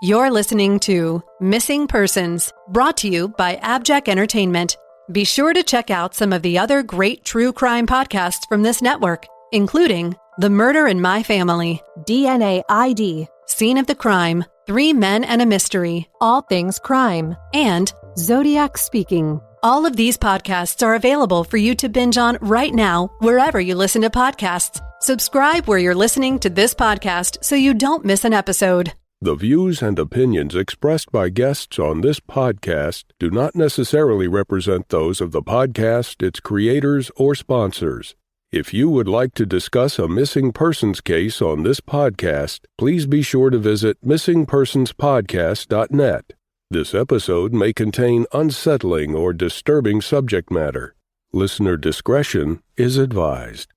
You're listening to Missing Persons, brought to you by AbJack Entertainment. Be sure to check out some of the other great true crime podcasts from this network, including The Murder in My Family, DNA ID, Scene of the Crime, 3 Men and a Mystery, All Things Crime, and Zodiac Speaking. All of these podcasts are available for you to binge on right now, wherever you listen to podcasts. Subscribe where you're listening to this podcast so you don't miss an episode. The views and opinions expressed by guests on this podcast do not necessarily represent those of the podcast, its creators, or sponsors. If you would like to discuss a missing persons case on this podcast, please be sure to visit missingpersonspodcast.net. This episode may contain unsettling or disturbing subject matter. Listener discretion is advised.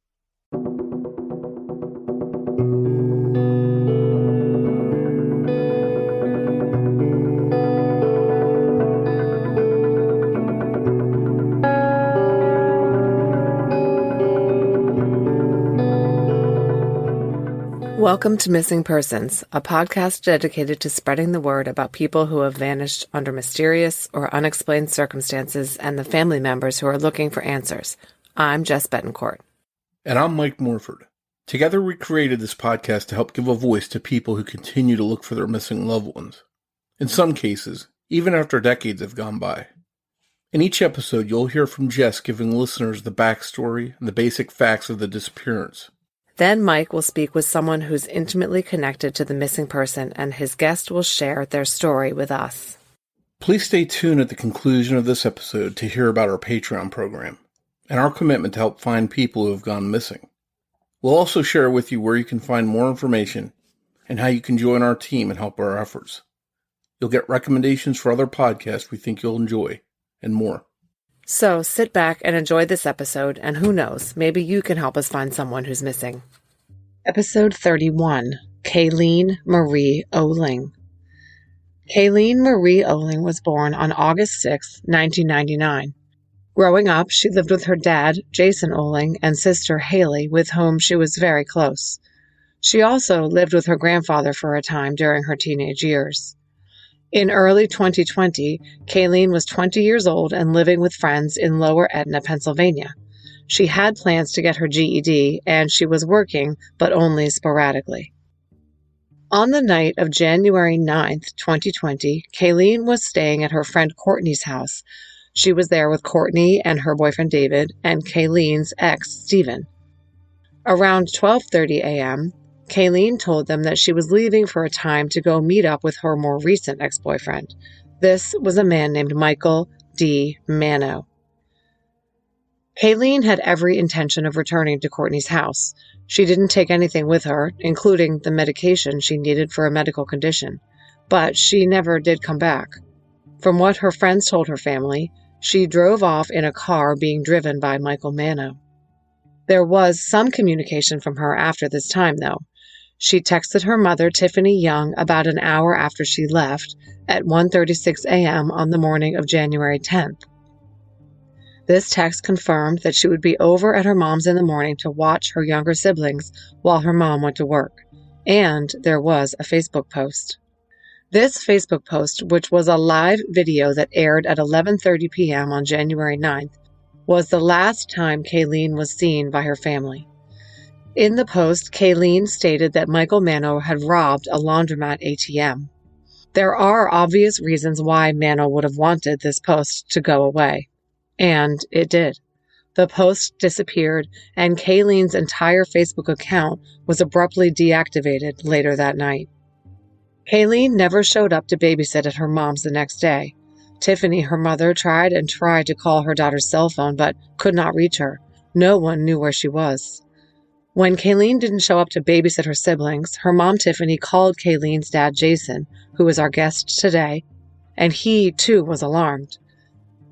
Welcome to Missing Persons, a podcast dedicated to spreading the word about people who have vanished under mysterious or unexplained circumstances and the family members who are looking for answers. I'm Jess Betancourt. And I'm Mike Morford. Together we created this podcast to help give a voice to people who continue to look for their missing loved ones. In some cases, even after decades have gone by. In each episode, you'll hear from Jess giving listeners the backstory and the basic facts of the disappearance. Then Mike will speak with someone who's intimately connected to the missing person, and his guest will share their story with us. Please stay tuned at the conclusion of this episode to hear about our Patreon program and our commitment to help find people who have gone missing. We'll also share with you where you can find more information and how you can join our team and help our efforts. You'll get recommendations for other podcasts we think you'll enjoy, and more. So sit back and enjoy this episode, and who knows, maybe you can help us find someone who's missing. Episode 31, Kaylene Marie Oehling. Kaylene Marie Oehling was born on August 6, 1999. Growing up, she lived with her dad, Jason Oehling, and sister Haley, with whom she was very close. She also lived with her grandfather for a time during her teenage years. In early 2020, Kaylene was 20 years old and living with friends in Lower Etna, Pennsylvania. She had plans to get her GED, and she was working, but only sporadically. On the night of January 9th, 2020, Kaylene was staying at her friend Courtney's house. She was there with Courtney and her boyfriend David and Kaylene's ex, Stephen. Around 12:30 a.m., Kaylene told them that she was leaving for a time to go meet up with her more recent ex-boyfriend. This was a man named Michael D. Mano. Kaylene had every intention of returning to Courtney's house. She didn't take anything with her, including the medication she needed for a medical condition, but she never did come back. From what her friends told her family, she drove off in a car being driven by Michael Mano. There was some communication from her after this time, though. She texted her mother, Tiffany Young, about an hour after she left at 1:36 a.m. on the morning of January 10th. This text confirmed that she would be over at her mom's in the morning to watch her younger siblings while her mom went to work. And there was a Facebook post. This Facebook post, which was a live video that aired at 11:30 p.m. on January 9th, was the last time Kaylene was seen by her family. In the post, Kaylene stated that Michael Mano had robbed a laundromat ATM. There are obvious reasons why Mano would have wanted this post to go away. And it did. The post disappeared, and Kaylene's entire Facebook account was abruptly deactivated later that night. Kaylene never showed up to babysit at her mom's the next day. Tiffany, her mother, tried to call her daughter's cell phone, but could not reach her. No one knew where she was. When Kaylene didn't show up to babysit her siblings, her mom, Tiffany, called Kaylene's dad, Jason, who is our guest today, and he, too, was alarmed.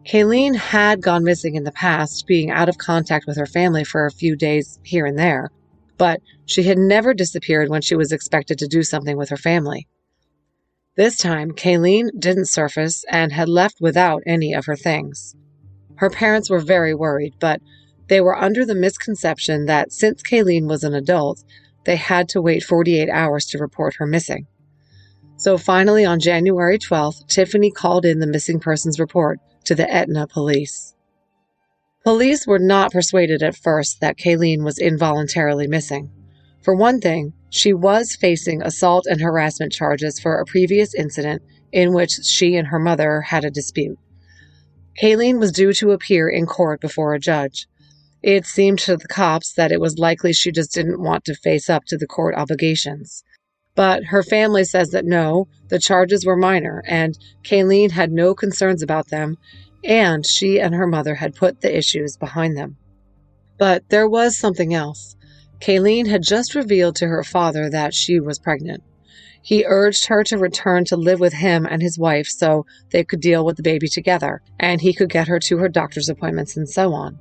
Kaylene had gone missing in the past, being out of contact with her family for a few days here and there, but she had never disappeared when she was expected to do something with her family. This time, Kaylene didn't surface and had left without any of her things. Her parents were very worried, but they were under the misconception that since Kaylene was an adult, they had to wait 48 hours to report her missing. So finally, on January 12th, Tiffany called in the missing persons report to the Etna police. Police were not persuaded at first that Kaylene was involuntarily missing. For one thing, she was facing assault and harassment charges for a previous incident in which she and her mother had a dispute. Kaylene was due to appear in court before a judge. It seemed to the cops that it was likely she just didn't want to face up to the court obligations. But her family says that no, the charges were minor, and Kaylene had no concerns about them, and she and her mother had put the issues behind them. But there was something else. Kaylene had just revealed to her father that she was pregnant. He urged her to return to live with him and his wife so they could deal with the baby together, and he could get her to her doctor's appointments and so on.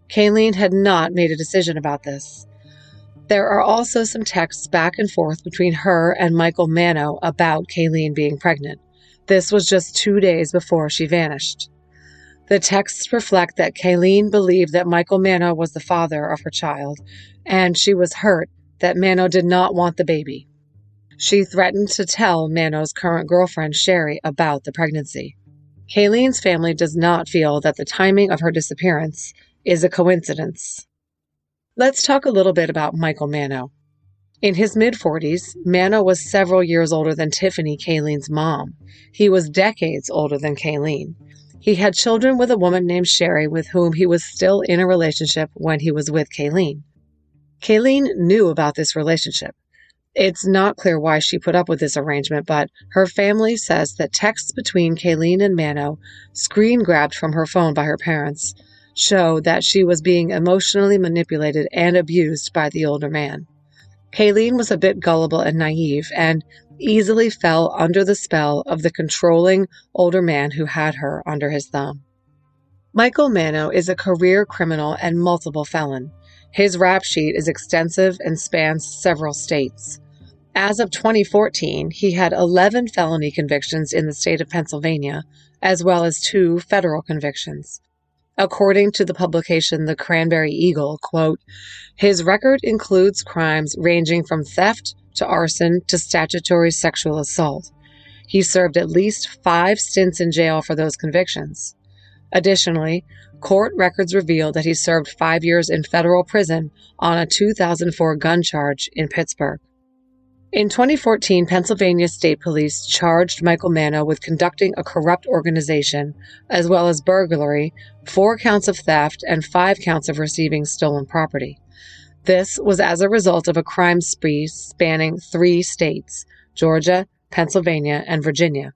Kaylene had not made a decision about this. There are also some texts back and forth between her and Michael Mano about Kaylene being pregnant. This was just 2 days before she vanished. The texts reflect that Kaylene believed that Michael Mano was the father of her child, and she was hurt that Mano did not want the baby. She threatened to tell Mano's current girlfriend, Sherry, about the pregnancy. Kaylene's family does not feel that the timing of her disappearance is a coincidence. Let's talk a little bit about Michael Mano. In his mid-40s, Mano was several years older than Tiffany, Kaylene's mom. He was decades older than Kaylene. He had children with a woman named Sherry with whom he was still in a relationship when he was with Kaylene. Kaylene knew about this relationship. It's not clear why she put up with this arrangement, but her family says that texts between Kaylene and Mano, screen grabbed from her phone by her parents, show that she was being emotionally manipulated and abused by the older man. Kaylene was a bit gullible and naive and easily fell under the spell of the controlling older man who had her under his thumb. Michael Mano is a career criminal and multiple felon. His rap sheet is extensive and spans several states. As of 2014, he had 11 felony convictions in the state of Pennsylvania, as well as 2 federal convictions. According to the publication The Cranberry Eagle, quote, his record includes crimes ranging from theft to arson to statutory sexual assault. He served at least 5 stints in jail for those convictions. Additionally, court records reveal that he served 5 years in federal prison on a 2004 gun charge in Pittsburgh. In 2014, Pennsylvania State Police charged Michael Mano with conducting a corrupt organization, as well as burglary, 4 counts of theft, and 5 counts of receiving stolen property. This was as a result of a crime spree spanning 3 states, Georgia, Pennsylvania, and Virginia.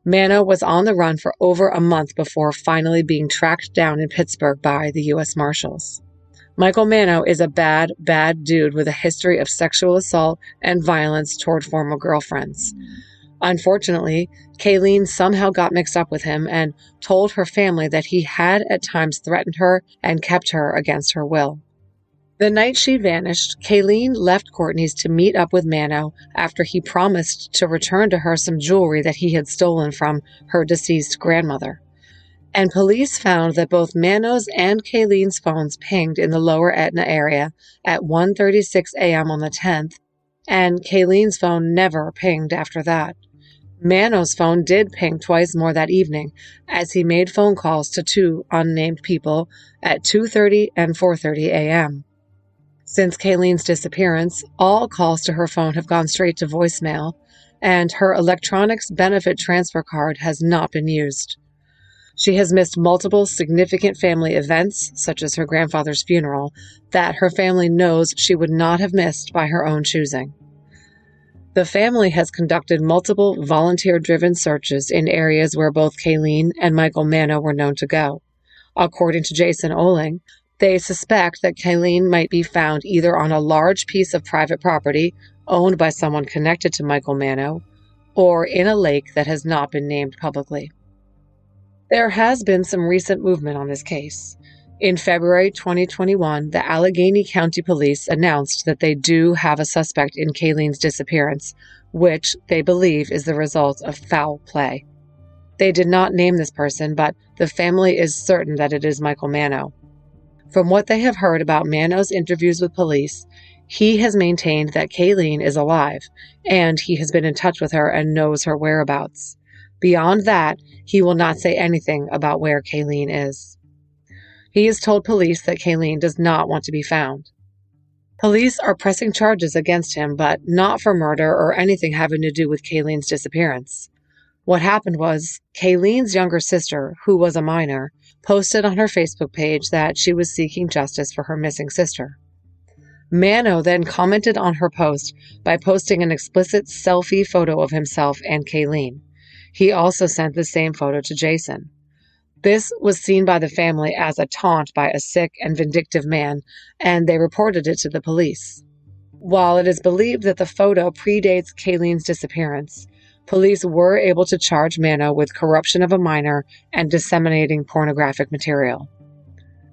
Mano was on the run for over a month before finally being tracked down in Pittsburgh by the U.S. Marshals. Michael Mano is a bad dude with a history of sexual assault and violence toward former girlfriends. Unfortunately, Kaylene somehow got mixed up with him and told her family that he had at times threatened her and kept her against her will. The night she vanished, Kaylene left Courtney's to meet up with Mano after he promised to return to her some jewelry that he had stolen from her deceased grandmother. And police found that both Mano's and Kaylene's phones pinged in the lower Etna area at 1:36 a.m. on the 10th, and Kaylene's phone never pinged after that. Mano's phone did ping twice more that evening, as he made phone calls to 2 unnamed people at 2:30 and 4:30 a.m. Since Kaylene's disappearance, all calls to her phone have gone straight to voicemail, and her electronics benefit transfer card has not been used. She has missed multiple significant family events, such as her grandfather's funeral, that her family knows she would not have missed by her own choosing. The family has conducted multiple volunteer-driven searches in areas where both Kaylene and Michael Mano were known to go. According to Jason Oehling, they suspect that Kaylene might be found either on a large piece of private property owned by someone connected to Michael Mano, or in a lake that has not been named publicly. There has been some recent movement on this case. In February 2021, the Allegheny County Police announced that they do have a suspect in Kaylene's disappearance, which they believe is the result of foul play. They did not name this person, but the family is certain that it is Michael Mano. From what they have heard about Mano's interviews with police, He has maintained that Kaylene is alive, and he has been in touch with her and knows her whereabouts. Beyond that, he will not say anything about where Kaylene is. He has told police that Kaylene does not want to be found. Police are pressing charges against him, but not for murder or anything having to do with Kaylene's disappearance. What happened was, Kaylene's younger sister, who was a minor, posted on her Facebook page that she was seeking justice for her missing sister. Mano then commented on her post by posting an explicit selfie photo of himself and Kaylene. He also sent the same photo to Jason. This was seen by the family as a taunt by a sick and vindictive man, and they reported it to the police. While it is believed that the photo predates Kaylene's disappearance, police were able to charge Mano with corruption of a minor and disseminating pornographic material.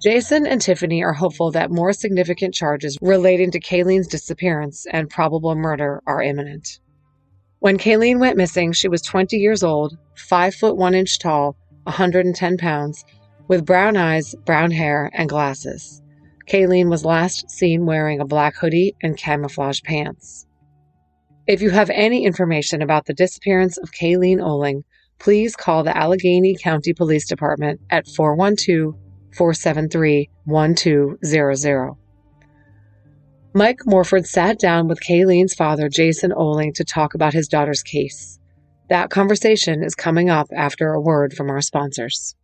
Jason and Tiffany are hopeful that more significant charges relating to Kaylene's disappearance and probable murder are imminent. When Kaylene went missing, she was 20 years old, 5 foot 1 inch tall, 110 pounds, with brown eyes, brown hair, and glasses. Kaylene was last seen wearing a black hoodie and camouflage pants. If you have any information about the disappearance of Kaylene Oehling, please call the Allegheny County Police Department at 412-473-1200. Mike Morford sat down with Kaylene's father, Jason Oehling, to talk about his daughter's case. That conversation is coming up after a word from our sponsors.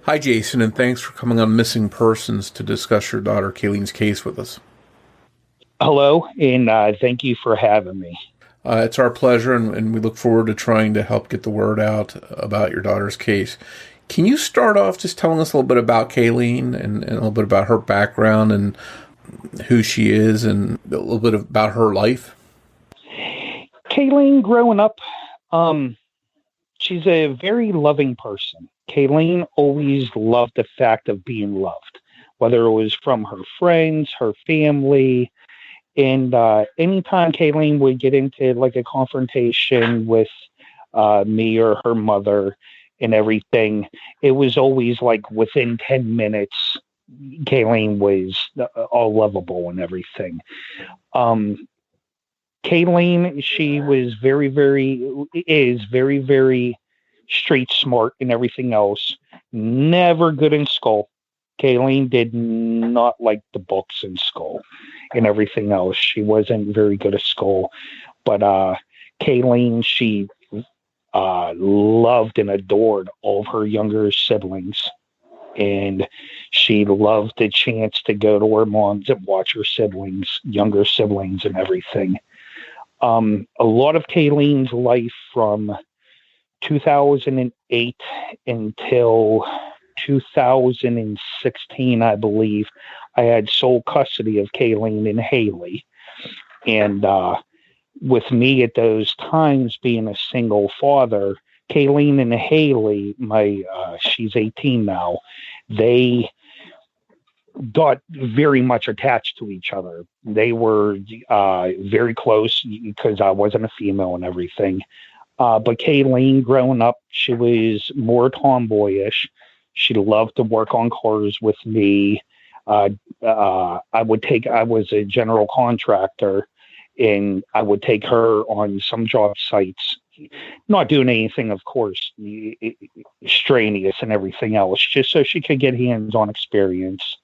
Hi, Jason, and thanks for coming on Missing Persons to discuss your daughter Kaylene's case with us. Hello, and thank you for having me. It's our pleasure, and we look forward to trying to help get the word out about your daughter's case. Can you start off just telling us a little bit about Kaylene and a little bit about her background and who she is and a little bit about her life? Kaylene, growing up, she's a very loving person. Kaylene always loved the fact of being loved, whether it was from her friends, her family, and anytime Kaylene would get into like a confrontation with me or her mother and everything, it was always like within 10 minutes, Kaylene was all lovable and everything. Kaylene, she was very, very street smart and everything else. Never good in school. Kaylene did not like the books in school and everything else. She wasn't very good at school. But Kaylene, she loved and adored all of her younger siblings. And she loved the chance to go to her mom's and watch her younger siblings and everything. A lot of Kaylene's life from 2008 until 2016, I believe, I had sole custody of Kaylene and Haley. And with me at those times being a single father, Kaylene and Haley, she's 18 now, they got very much attached to each other. They were very close because I wasn't a female and everything. But Kaylene, growing up, she was more tomboyish. She loved to work on cars with me. I was a general contractor, and I would take her on some job sites, not doing anything, of course, strenuous and everything else, just so she could get hands-on experience.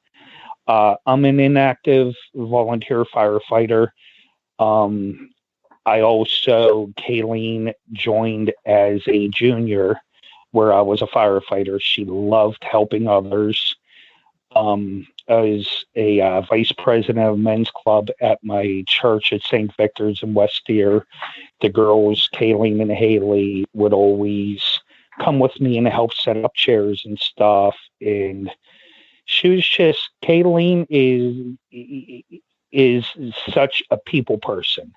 I'm an inactive volunteer firefighter. Kaylene joined as a junior where I was a firefighter. She loved helping others. As a vice president of men's club at my church at St. Victor's in West Deer, the girls, Kaylene and Haley, would always come with me and help set up chairs and stuff. And Kaylene is such a people person.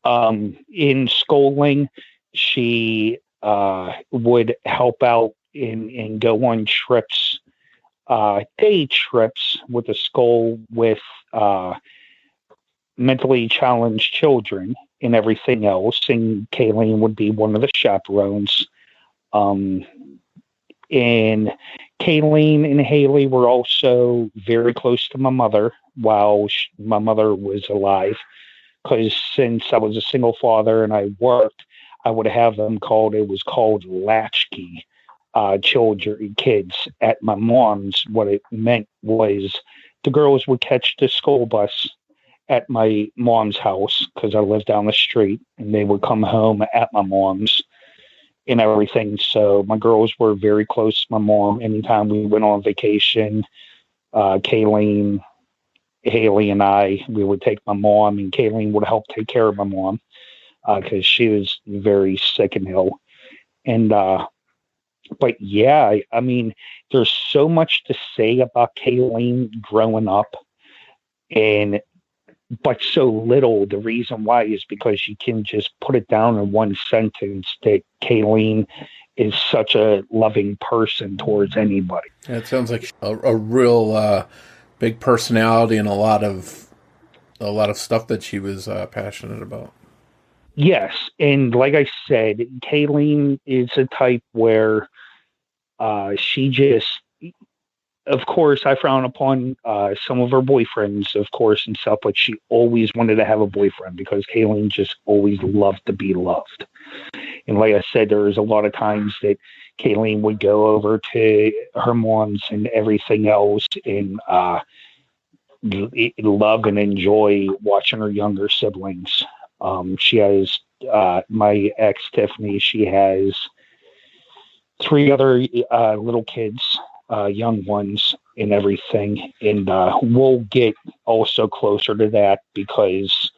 In schooling, she would help out and go on trips, day trips with the school with mentally challenged children and everything else. And Kaylene would be one of the chaperones. And Kaylene and Haley were also very close to my mother while my mother was alive. Because since I was a single father and I worked, I would have them called, it was called latchkey kids at my mom's. What it meant was the girls would catch the school bus at my mom's house because I lived down the street, and they would come home at my mom's and everything. So my girls were very close to my mom. Anytime we went on vacation, Kaylene, Haley, and we would take my mom, and Kaylene would help take care of my mom because she was very sick and ill. And, but yeah, I mean, there's so much to say about Kaylene growing up, but so little. The reason why is because you can just put it down in one sentence that Kaylene is such a loving person towards anybody. Yeah, it sounds like a real big personality and a lot of stuff that she was passionate about. Yes, and like I said, Kaylene is a type where she just, of course, I frown upon some of her boyfriends, of course, and stuff, but she always wanted to have a boyfriend because Kaylene just always loved to be loved. And like I said, there was a lot of times that Kaylene would go over to her mom's and everything else and love and enjoy watching her younger siblings. She has, my ex, Tiffany, she has 3 other little kids, young ones and everything. And we'll get also closer to that because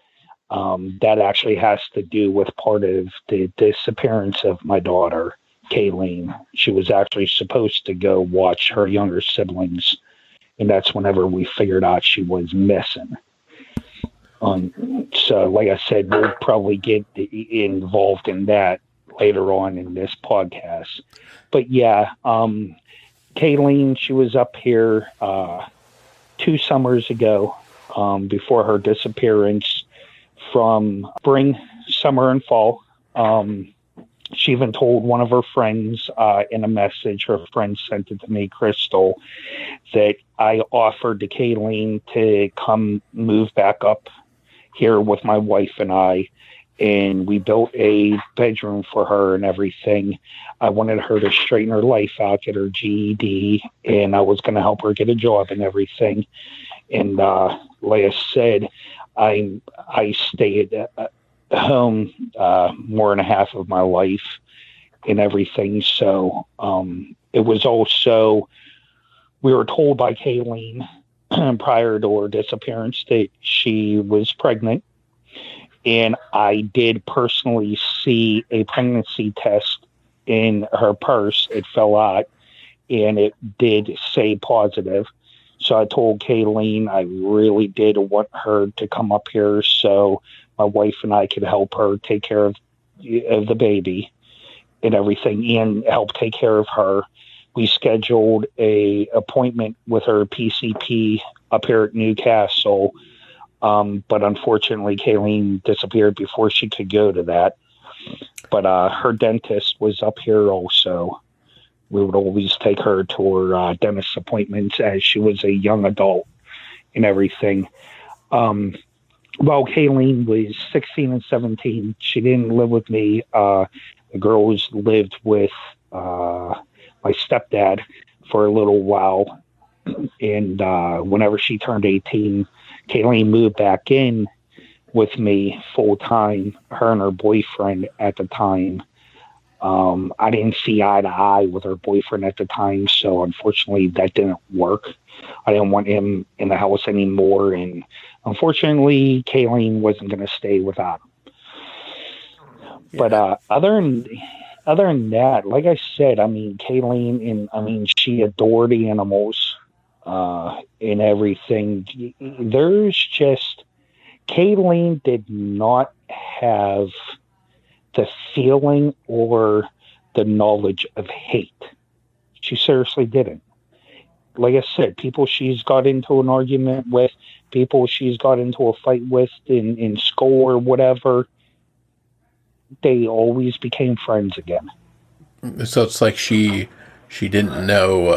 that actually has to do with part of the disappearance of my daughter, Kaylene. She was actually supposed to go watch her younger siblings, and that's whenever we figured out she was missing. So, like I said, we'll probably get involved in that later on in this podcast. But yeah, Kaylene, she was up here 2 summers ago before her disappearance from spring, summer, and fall. She even told one of her friends in a message, her friend sent it to me, Crystal, that I offered to Kaylene to come move back up here with my wife and I, and we built a bedroom for her and everything. I wanted her to straighten her life out, get her GED, and I was going to help her get a job and everything. And like I said, I stayed at home more than half of my life and everything. So it was also, we were told by Kaylene prior to her disappearance that she was pregnant. And I did personally see a pregnancy test in her purse. It fell out and it did say positive. So I told Kaylene I really did want her to come up here so my wife and I could help her take care of the baby and everything and help take care of her. We scheduled a appointment with her PCP up here at Newcastle. But unfortunately, Kaylene disappeared before she could go to that. But her dentist was up here also. We would always take her to her dentist appointments as she was a young adult and everything. While Kaylene was 16 and 17, she didn't live with me. The girls lived with my stepdad for a little while. And whenever she turned 18, Kaylene moved back in with me full time, her and her boyfriend at the time. I didn't see eye to eye with her boyfriend at the time, so unfortunately that didn't work. I didn't want him in the house anymore, and unfortunately Kaylene wasn't going to stay without him. Yeah. But other than that, like I said, I mean, Kaylene, she adored the animals and everything. There's just, Kaylene did not have the feeling or the knowledge of hate. She seriously didn't. Like I said, people she's got into an argument with, people she's got into a fight with in school or whatever, they always became friends again. So it's like she she didn't know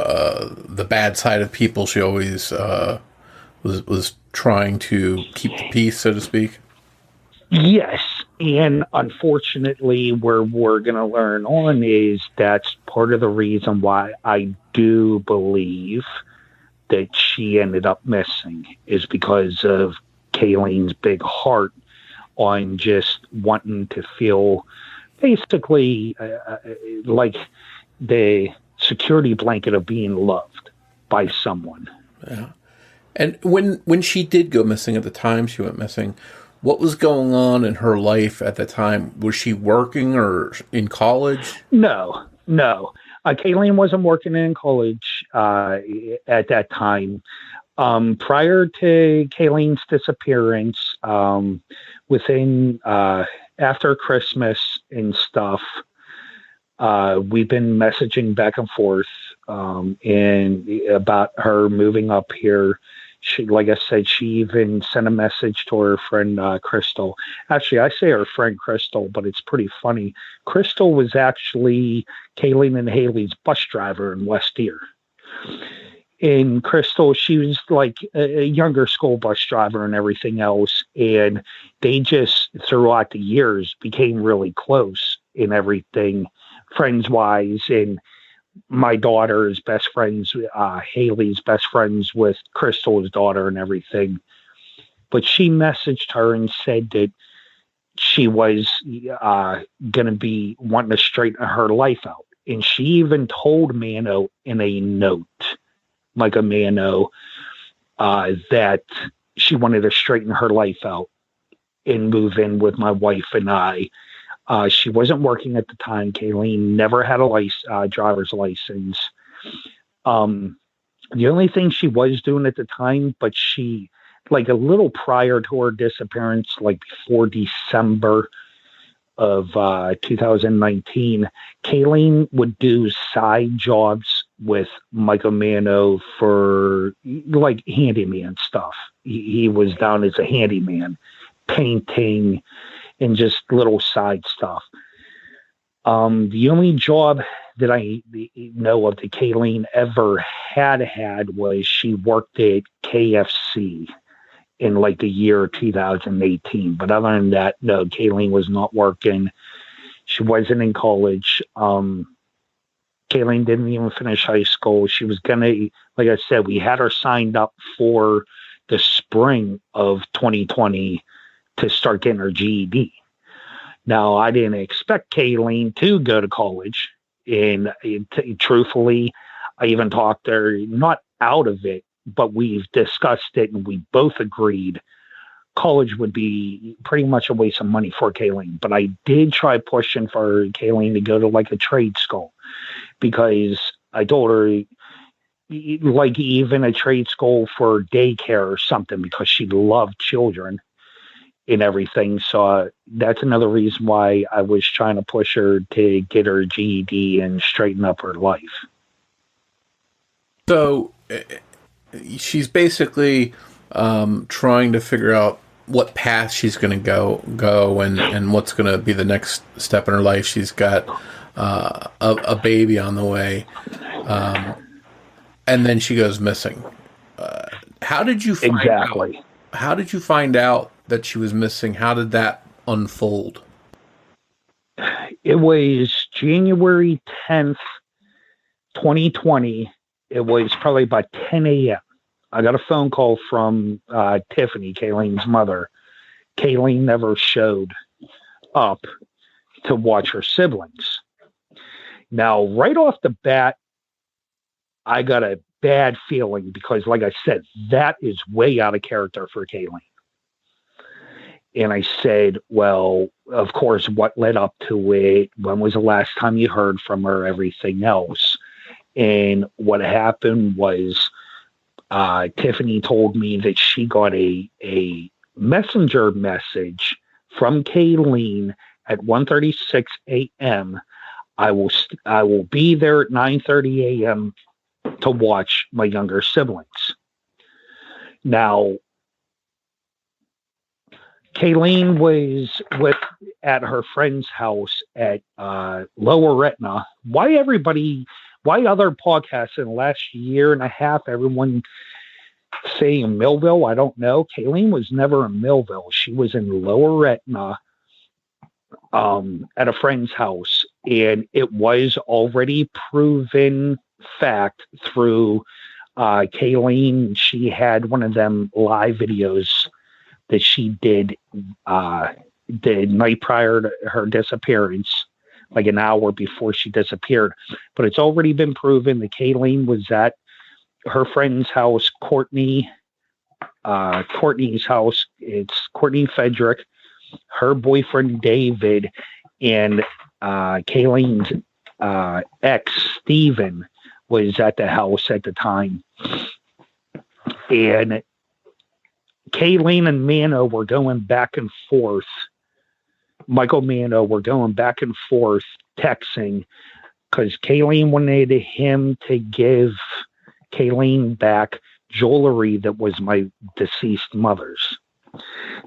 the bad side of people. She always was trying to keep the peace, so to speak. Yes, and unfortunately, where we're going to learn on is that's part of the reason why I do believe that she ended up missing is because of Kaylene's big heart on just wanting to feel basically like the security blanket of being loved by someone. Yeah. And when she did go missing, at the time she went missing, what was going on in her life at the time? Was she working or in college? No. Kaylene wasn't working in college at that time. Prior to Kaylene's disappearance, within after Christmas and stuff, we've been messaging back and forth and about her moving up here. She, like I said, she even sent a message to her friend Crystal. Actually, I say her friend Crystal, but it's pretty funny. Crystal was actually Kaylene and Haley's bus driver in West Ear. And Crystal, she was like a younger school bus driver and everything else. And they just, throughout the years, became really close in everything, friends-wise. And my daughter is best friends, Haley's best friends with Crystal's daughter and everything. But she messaged her and said that she was going to be wanting to straighten her life out. And she even told Mano in a note, like a Mano, that she wanted to straighten her life out and move in with my wife and I. She wasn't working at the time. Kaylene never had a driver's license. The only thing she was doing at the time, but she, like a little prior to her disappearance, like before December of 2019, Kaylene would do side jobs with Michael Mano for like handyman stuff. He was down as a handyman, painting, and just little side stuff. The only job that I know of that Kaylene ever had was she worked at KFC in like the year 2018. But other than that, no, Kaylene was not working. She wasn't in college. Kaylene didn't even finish high school. She was going to, like I said, we had her signed up for the spring of 2020 to start getting her GED. Now, I didn't expect Kaylene to go to college. And truthfully, I even talked her not out of it, but we've discussed it and we both agreed college would be pretty much a waste of money for Kaylene. But I did try pushing for Kaylene to go to like a trade school because I told her like even a trade school for daycare or something because she loved children and everything. So that's another reason why I was trying to push her to get her GED and straighten up her life. So she's basically trying to figure out what path she's going to go and what's going to be the next step in her life. She's got a baby on the way, and then she goes missing. How did you find out? How did you find out that she was missing? How did that unfold? It was January 10th, 2020. It was probably about 10 a.m. I got a phone call from Tiffany, Kaylene's mother. Kaylene never showed up to watch her siblings. Now, right off the bat, I got a bad feeling because, like I said, that is way out of character for Kaylene. And I said, well, of course, what led up to it? When was the last time you heard from her? Everything else. And what happened was Tiffany told me that she got a messenger message from Kaylene at 1:36 a.m. I will be there at 9:30 a.m. to watch my younger siblings. Now, Kaylene was at her friend's house at Lower Etna. Why everybody why other podcasts in the last year and a half, everyone saying Millville, I don't know. Kaylene was never in Millville. She was in Lower Etna at a friend's house, and it was already proven fact through Kaylene. She had one of them live videos that she did the night prior to her disappearance, like an hour before she disappeared. But it's already been proven that Kaylene was at her friend's house, Courtney's house. It's Courtney Frederick, her boyfriend David, and Kaylene's ex Stephen was at the house at the time. And Kaylene and Mano were going back and forth. Michael Mano were going back and forth texting because Kaylene wanted him to give Kaylene back jewelry that was my deceased mother's.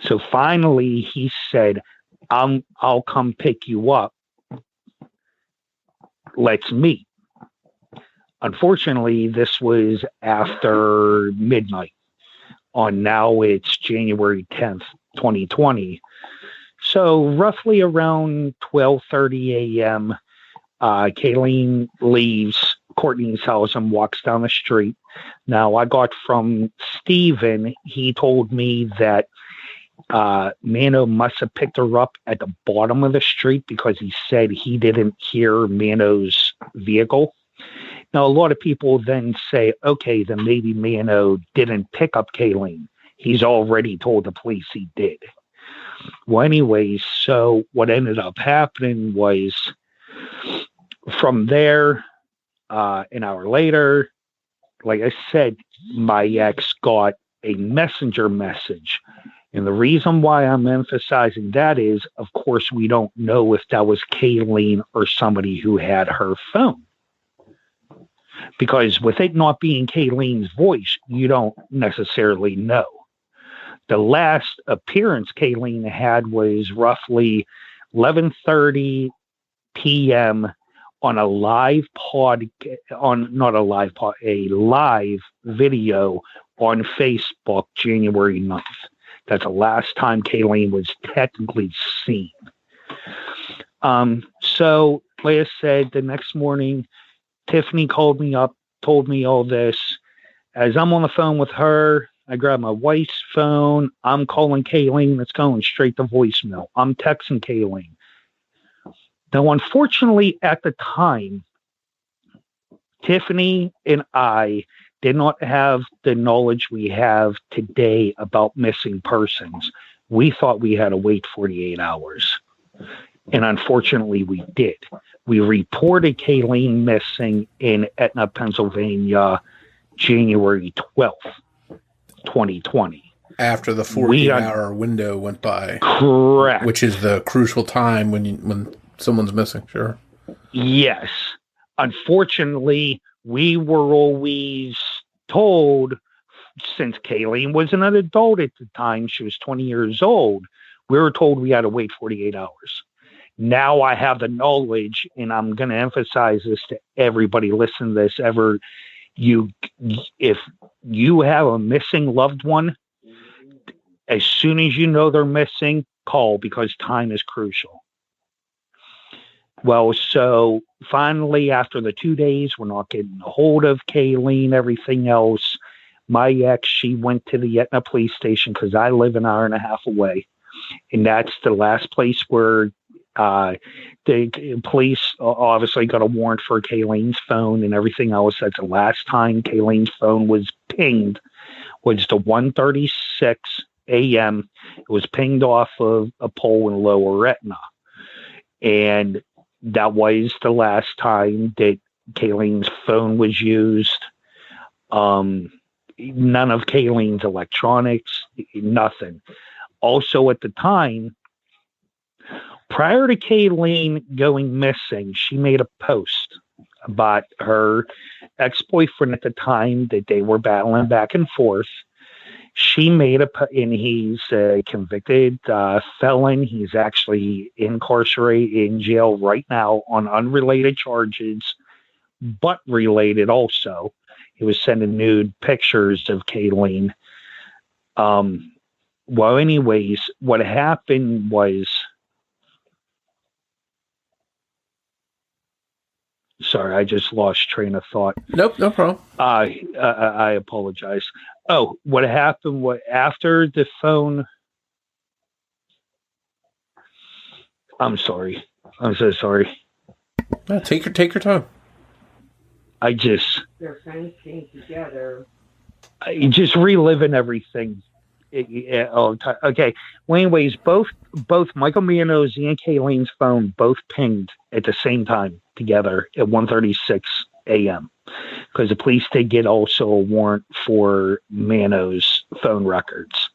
So finally he said, I'll come pick you up. Let's meet. Unfortunately, this was after midnight now it's January 10th, 2020. So roughly around 12:30 a.m., Kaylene leaves Courtney's house and walks down the street. Now, I got from Stephen, he told me that Mano must have picked her up at the bottom of the street because he said he didn't hear Mano's vehicle. Now, a lot of people then say, okay, then maybe Mano didn't pick up Kaylene. He's already told the police he did. Well, anyways, so what ended up happening was from there, an hour later, like I said, my ex got a messenger message. And the reason why I'm emphasizing that is, of course, we don't know if that was Kaylene or somebody who had her phone. Because with it not being Kaylene's voice, you don't necessarily know. The last appearance Kaylene had was roughly 11:30 p.m. on a live video on Facebook, January 9th. That's the last time Kaylene was technically seen. So, like I said, the next morning, Tiffany called me up, told me all this. As I'm on the phone with her, I grab my wife's phone. I'm calling Kaylene. It's going straight to voicemail. I'm texting Kaylene. Now, unfortunately, at the time, Tiffany and I did not have the knowledge we have today about missing persons. We thought we had to wait 48 hours. And unfortunately, we did. We reported Kaylene missing in Etna, Pennsylvania, January 12th, 2020. After the 48-hour window went by. Correct. Which is the crucial time when someone's missing, sure. Yes. Unfortunately, we were always told, since Kaylene was an adult at the time, she was 20 years old, we were told we had to wait 48 hours. Now I have the knowledge, and I'm going to emphasize this to everybody listening to this. If you have a missing loved one, as soon as you know they're missing, call, because time is crucial. Well, so finally, after the 2 days, we're not getting a hold of Kaylene, everything else. My ex, she went to the Etna police station because I live an hour and a half away. And that's the last place where the police obviously got a warrant for Kaylene's phone and everything else. That's the last time Kaylene's phone was pinged, was to 1:36 a.m. It was pinged off of a pole in Lower Etna. And that was the last time that Kaylene's phone was used. None of Kaylene's electronics, nothing. Also at the time, prior to Kaylene going missing, she made a post about her ex-boyfriend at the time that they were battling back and forth. She made and he's a convicted felon. He's actually incarcerated in jail right now on unrelated charges. butt related also. He was sending nude pictures of Kaylene. Well, anyways, what happened was, sorry, I just lost train of thought. Nope, no problem. I apologize. Oh, what happened was after the phone. I'm sorry. I'm so sorry. No, take your time. Their friends came together. I just reliving everything. All the time. Okay. Well, anyways, both Michael Mano's and Kaylene's phone both pinged at the same time together at 1:36 a.m. because the police did get also a warrant for Mano's phone records.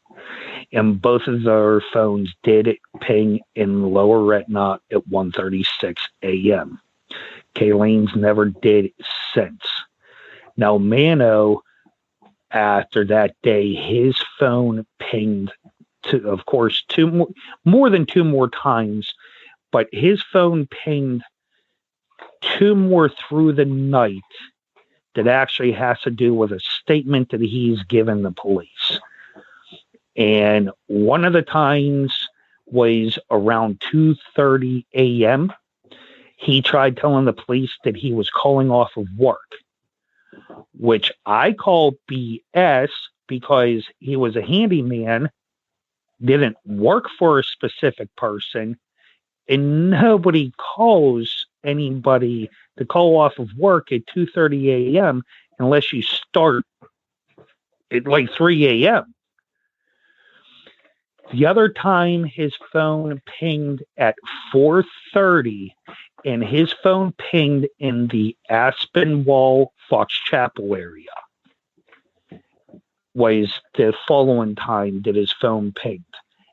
And both of their phones did ping in Lower Retina at 1:36 a.m. Kaylene's never did since. Now, Mano, after that day, his phone pinged, of course, more than two more times, but his phone pinged two more through the night that actually has to do with a statement that he's given the police. And one of the times was around 2:30 a.m. He tried telling the police that he was calling off of work, which I call BS because he was a handyman, didn't work for a specific person, and nobody calls anybody to call off of work at 2:30 a.m. unless you start at like 3 a.m. The other time his phone pinged at 4:30, and his phone pinged in the Aspinwall Fox Chapel area, was the following time that his phone pinged.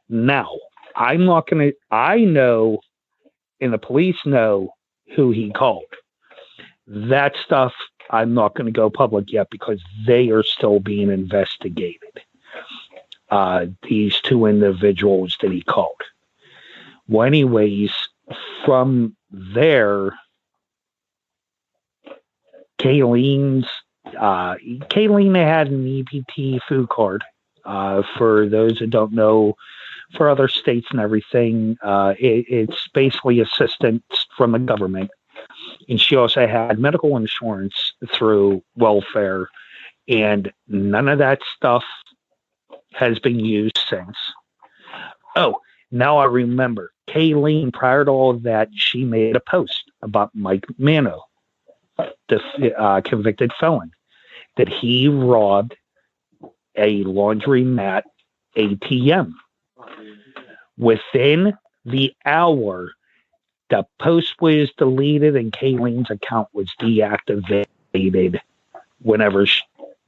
Now, I know, and the police know who he called. That stuff, I'm not going to go public yet because they are still being investigated. These two individuals that he called. Well, anyways, from there, Kaylene had an EBT food card. For those that don't know, for other states and everything, it's basically assistance from the government. And she also had medical insurance through welfare, and none of that stuff has been used since. Oh, now I remember. Kaylene, prior to all of that, she made a post about Mike Mano, the convicted felon, that he robbed a laundromat ATM. Within the hour, the post was deleted and Kaylene's account was deactivated whenever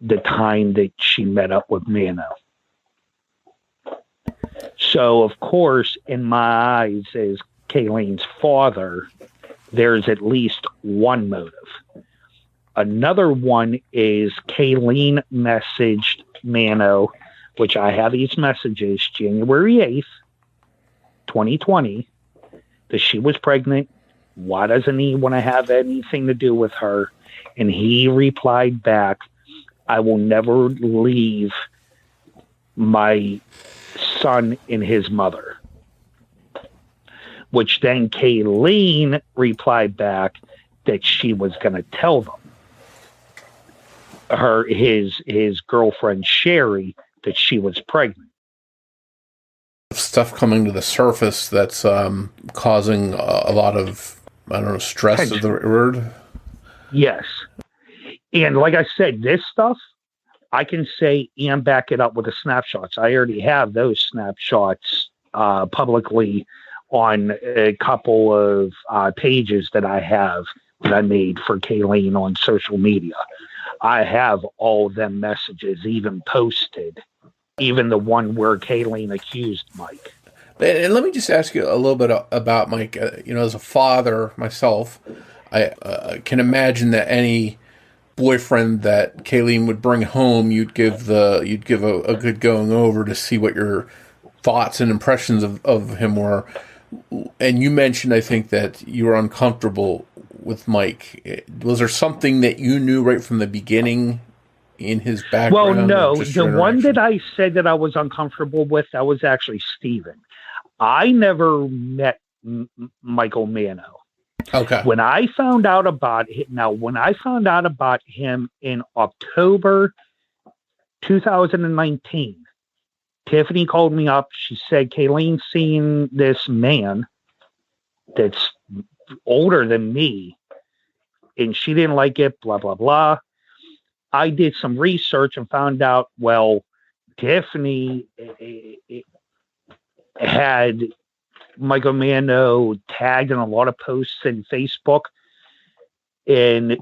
the time that she met up with Mano. So, of course, in my eyes, as Kaylene's father, there's at least one motive. Another one is Kaylene messaged Mano, which I have these messages, January 8th, 2020, that she was pregnant. Why doesn't he want to have anything to do with her? And he replied back, I will never leave my son and his mother. Which then Kaylene replied back that she was going to tell them, his girlfriend Sherry, that she was pregnant. Stuff coming to the surface that's causing a lot of, I don't know, stress is the word? Yes. And like I said, this stuff, I can say and back it up with the snapshots. I already have those snapshots publicly on a couple of pages that I have that I made for Kaylene on social media. I have all them messages even posted, even the one where Kaylene accused Mike. And let me just ask you a little bit about Mike. As a father myself, I can imagine that any boyfriend that Kaylene would bring home, you'd give a good going over to see what your thoughts and impressions of him were. And you mentioned, I think, that you were uncomfortable with Mike? Was there something that you knew right from the beginning in his background? Well, no. The one that I said that I was uncomfortable with, that was actually Steven. I never met Michael Mano. Okay. When I found out about him in October 2019, Tiffany called me up. She said, Kaylene's seen this man that's older than me, and she didn't like it, blah, blah, blah. I did some research and found out, well, Tiffany had Michael Mano tagged in a lot of posts in Facebook, and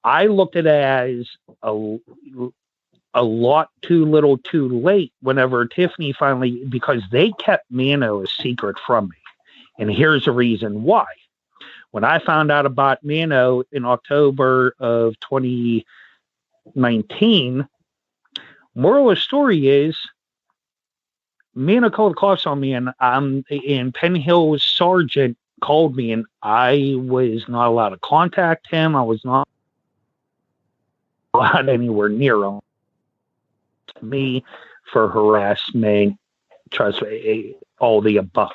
I looked at it as a lot too little too late whenever Tiffany finally, because they kept Mano a secret from me. And here's the reason why. When I found out about Mano in October of 2019, moral of the story is, Mano called the cops on me, and Penn Hill's sergeant called me, and I was not allowed to contact him. I was not allowed anywhere near him. Me for harassment, trust me, all the above.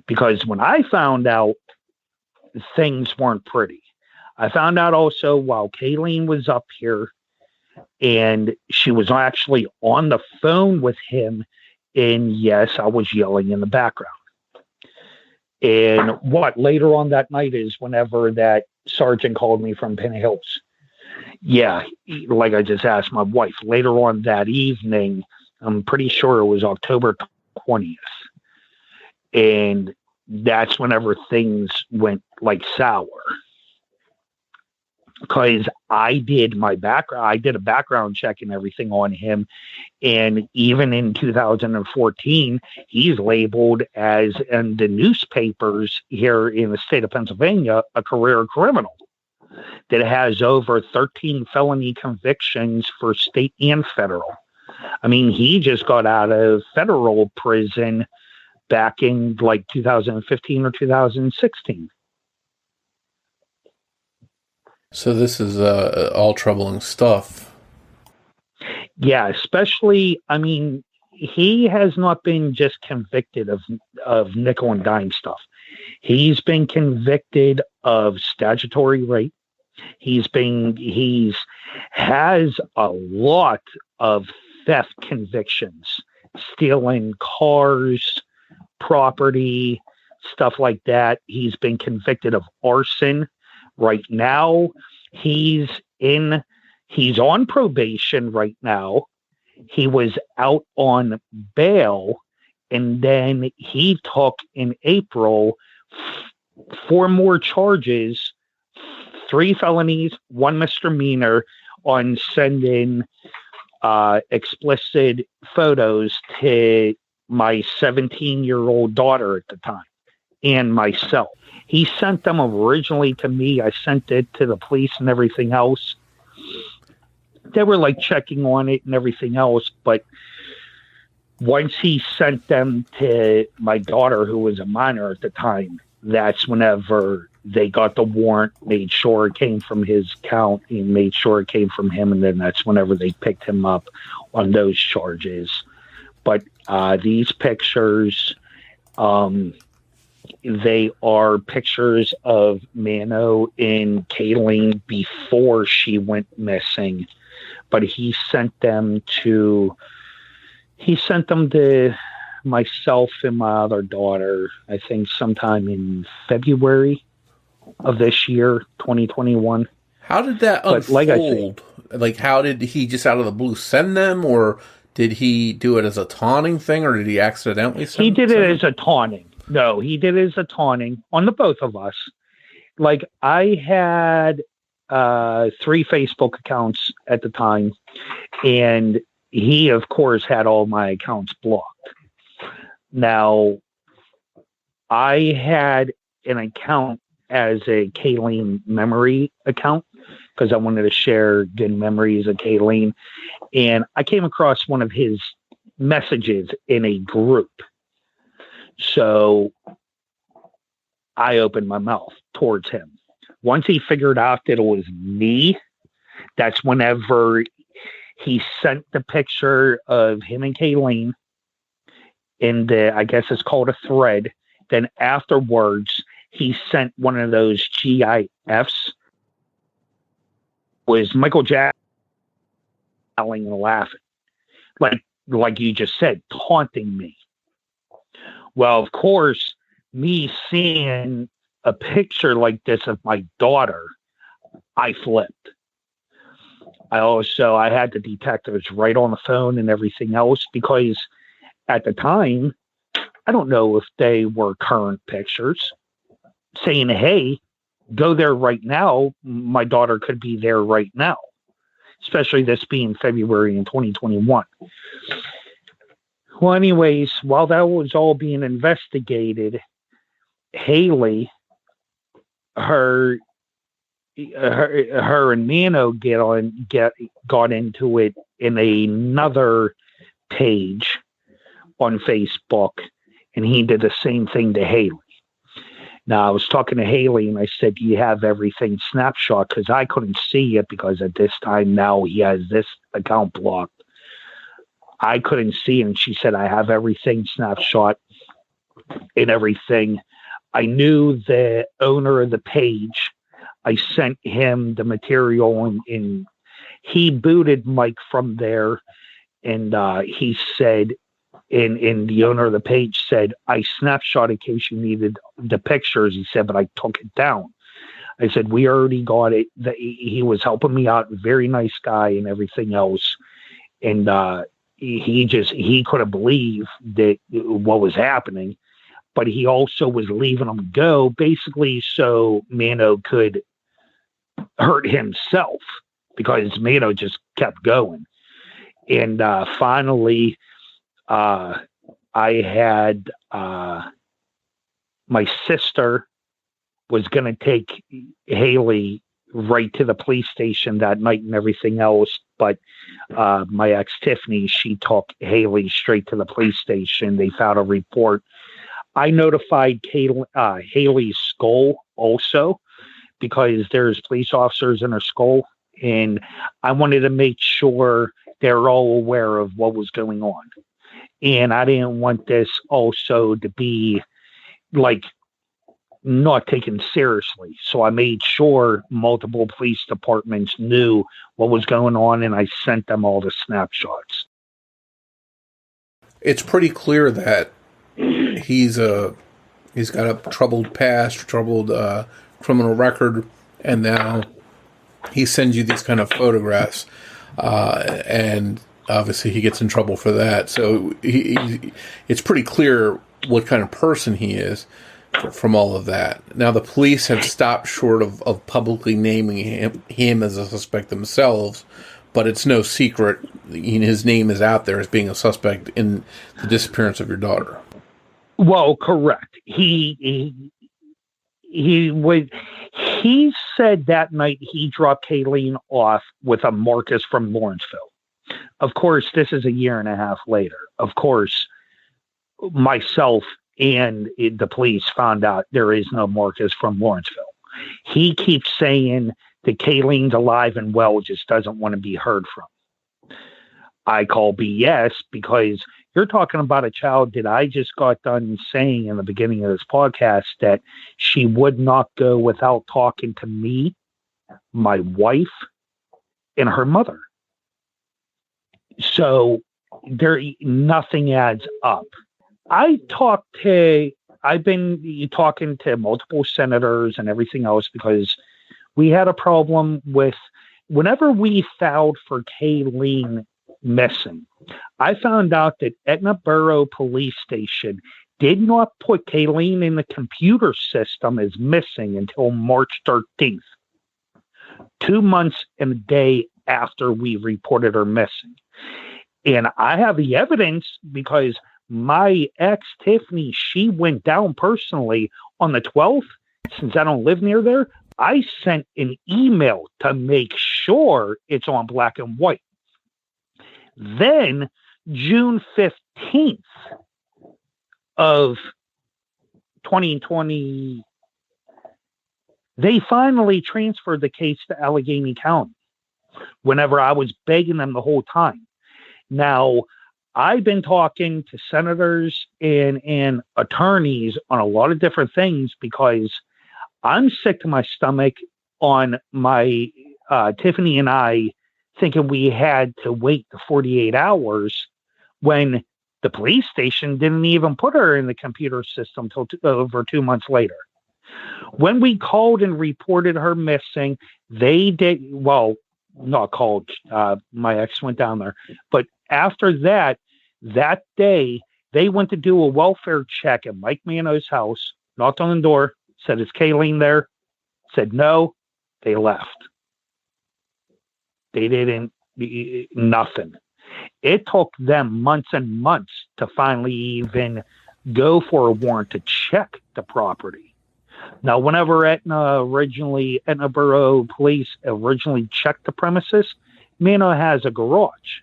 Because when I found out, things weren't pretty. I found out also while Kaylene was up here, and she was actually on the phone with him. And yes, I was yelling in the background. And what later on that night is whenever that sergeant called me from Penn Hills. Yeah, like I just asked my wife, later on that evening, I'm pretty sure it was October 20th. And that's whenever things went like sour. Because I did a background check and everything on him. And even in 2014, he's labeled as, in the newspapers here in the state of Pennsylvania, a career criminal that has over 13 felony convictions for state and federal. I mean, he just got out of federal prison back in like 2015 or 2016. So this is all troubling stuff. Yeah, especially, I mean, he has not been just convicted of nickel and dime stuff. He's been convicted of statutory rape. He has a lot of theft convictions, stealing cars, property, stuff like that. He's been convicted of arson. Right now, he's on probation right now. He was out on bail, and then he took in April 4 more charges, 3 felonies, 1 misdemeanor on sending explicit photos to my 17-year-old daughter at the time and myself. He sent them originally to me. I sent it to the police and everything else. They were like checking on it and everything else. But once he sent them to my daughter, who was a minor at the time, that's whenever they got the warrant, made sure it came from his account, and made sure it came from him. And then that's whenever they picked him up on those charges. But these pictures, they are pictures of Mano and Kaylene before she went missing. But he sent them to myself and my other daughter, I think sometime in February of this year, 2021. How did that unfold? Like I said, how did he just out of the blue send them, or did he do it as a taunting thing, or did he accidentally send them? He did it as a taunting. No, he did it as a taunting on the both of us. Like, I had 3 Facebook accounts at the time, and he, of course, had all my accounts blocked. Now, I had an account as a Kaylene memory account because I wanted to share good memories of Kaylene, and I came across one of his messages in a group. So I opened my mouth towards him. Once he figured out that it was me, that's whenever he sent the picture of him and Kaylene in the, I guess it's called a thread. Then afterwards, he sent one of those GIFs. Was Michael Jackson and laughing, like you just said, taunting me. Well, of course, me seeing a picture like this of my daughter, I flipped. I had the detectives right on the phone and everything else, because at the time, I don't know if they were current pictures, saying, hey, go there right now. My daughter could be there right now, especially this being February in 2021. Well, anyways, while that was all being investigated, Haley, her and Nano got into it in another page on Facebook, and he did the same thing to Haley. Now, I was talking to Haley, and I said, do you have everything snapshot? Because I couldn't see it, because at this time now he has this account blocked. I couldn't see it, and she said, I have everything snapshot and everything. I knew the owner of the page. I sent him the material, and he booted Mike from there, and he said, and the owner of the page said, I snapshot in case you needed the pictures. He said, but I took it down. I said, we already got it. He was helping me out, very nice guy and everything else. And he couldn't believe that what was happening, but he also was leaving him go, basically so Mano could hurt himself, because Mano just kept going. And finally, I had my sister was going to take Haley right to the police station that night and everything else. But my ex Tiffany, she took Haley straight to the police station. They filed a report. I notified Haley's skull also, because there's police officers in her skull, and I wanted to make sure they're all aware of what was going on. And I didn't want this also to be like not taken seriously. So I made sure multiple police departments knew what was going on, and I sent them all the snapshots. It's pretty clear that he's got a troubled past, troubled criminal record, and now he sends you these kind of photographs, and obviously he gets in trouble for that. So it's pretty clear what kind of person he is from all of that. Now, the police have stopped short of publicly naming him as a suspect themselves, but it's no secret his name is out there as being a suspect in the disappearance of your daughter. Well, correct. He said that night he dropped Kaylene off with a Marcus from Lawrenceville. Of course, this is a year and a half later. Of course, myself and the police found out there is no Marcus from Lawrenceville. He keeps saying that Kaylene's alive and well, just doesn't want to be heard from. I call BS, because you're talking about a child that I just got done saying in the beginning of this podcast that she would not go without talking to me, my wife, and her mother. So nothing adds up. I've been talking to multiple senators and everything else, because we had a problem with whenever we filed for Kaylene missing. I found out that Etna Borough Police Station did not put Kaylene in the computer system as missing until March 13th, 2 months and a day after we reported her missing. And I have the evidence, because my ex, Tiffany, she went down personally on the 12th. Since I don't live near there, I sent an email to make sure it's on black and white. Then, June 15th of 2020, They finally transferred the case to Allegheny County whenever I was begging them the whole time. Now, I've been talking to senators and attorneys on a lot of different things because I'm sick to my stomach on my Tiffany and I thinking we had to wait the 48 hours when the police station didn't even put her in the computer system till over 2 months later. When we called and reported her missing, they did, well, not called, my ex went down there, but after that day, they went to do a welfare check at Mike Mano's house, knocked on the door, said, "Is Kaylene there?" Said no, they left. They didn't, nothing. It took them months and months to finally even go for a warrant to check the property. Now, whenever Etna Borough Police originally checked the premises, Mano has a garage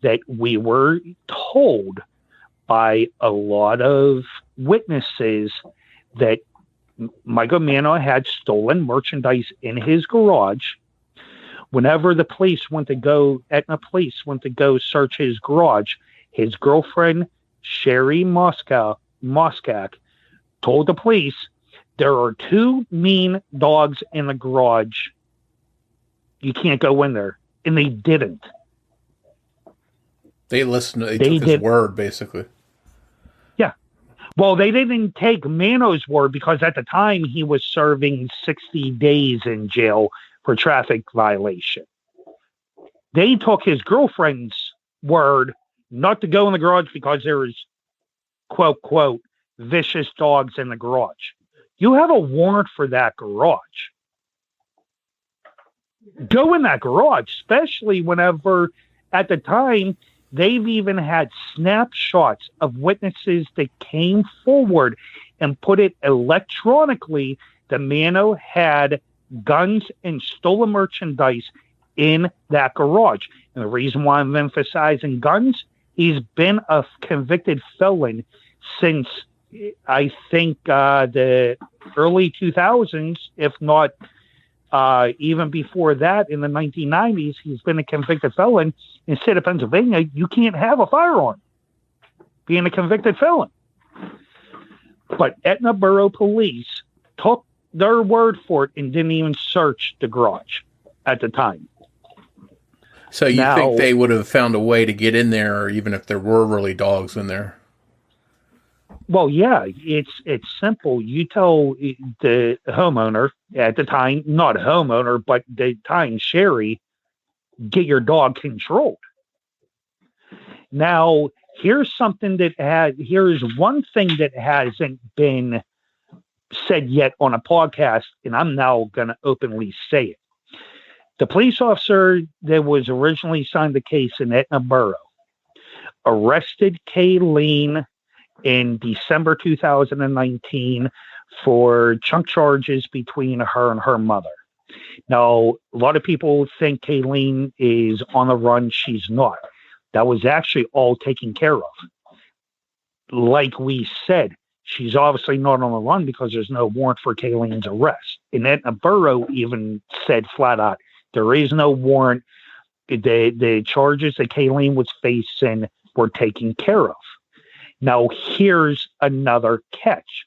that we were told by a lot of witnesses that Michael Mano had stolen merchandise in his garage. Whenever the police went to go, Etna police went to go search his garage, his girlfriend, Sherry Moskak, told the police, "There are 2 mean dogs in the garage. You can't go in there." And they didn't. They listened. They took his word, basically. Yeah. Well, they didn't take Mano's word because at the time he was serving 60 days in jail for traffic violation. They took his girlfriend's word not to go in the garage because there was, quote, quote, vicious dogs in the garage. You have a warrant for that garage. Go in that garage, especially whenever at the time they've even had snapshots of witnesses that came forward and put it electronically that Mano had guns and stolen merchandise in that garage. And the reason why I'm emphasizing guns, he's been a convicted felon since I think the early 2000s, if not even before that, in the 1990s, he's been a convicted felon. In the state of Pennsylvania, you can't have a firearm being a convicted felon. But Etna Borough Police took their word for it and didn't even search the garage at the time. So you think they would have found a way to get in there, even if there were really dogs in there? Well, yeah, it's simple. You tell the homeowner at the time, not homeowner, but the time Sherry, get your dog controlled. Now, here's one thing that hasn't been said yet on a podcast, and I'm now going to openly say it. The police officer that was originally assigned the case in Etna Borough arrested Kaylene in December 2019 for chunk charges between her and her mother. Now, a lot of people think Kaylene is on the run. She's not. That was actually all taken care of. Like we said, she's obviously not on the run because there's no warrant for Kaylene's arrest. And Etna Borough even said flat out, there is no warrant. The charges that Kaylene was facing were taken care of. Now, here's another catch.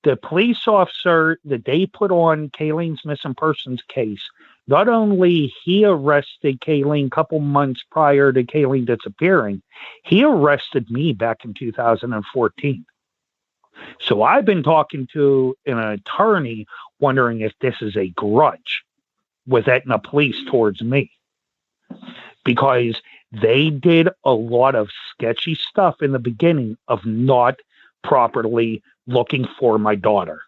The police officer that they put on Kaylene's missing persons case, not only he arrested Kaylene a couple months prior to Kaylene disappearing, he arrested me back in 2014. So I've been talking to an attorney wondering if this is a grudge with Etna Police towards me, because they did a lot of sketchy stuff in the beginning of not properly looking for my daughter.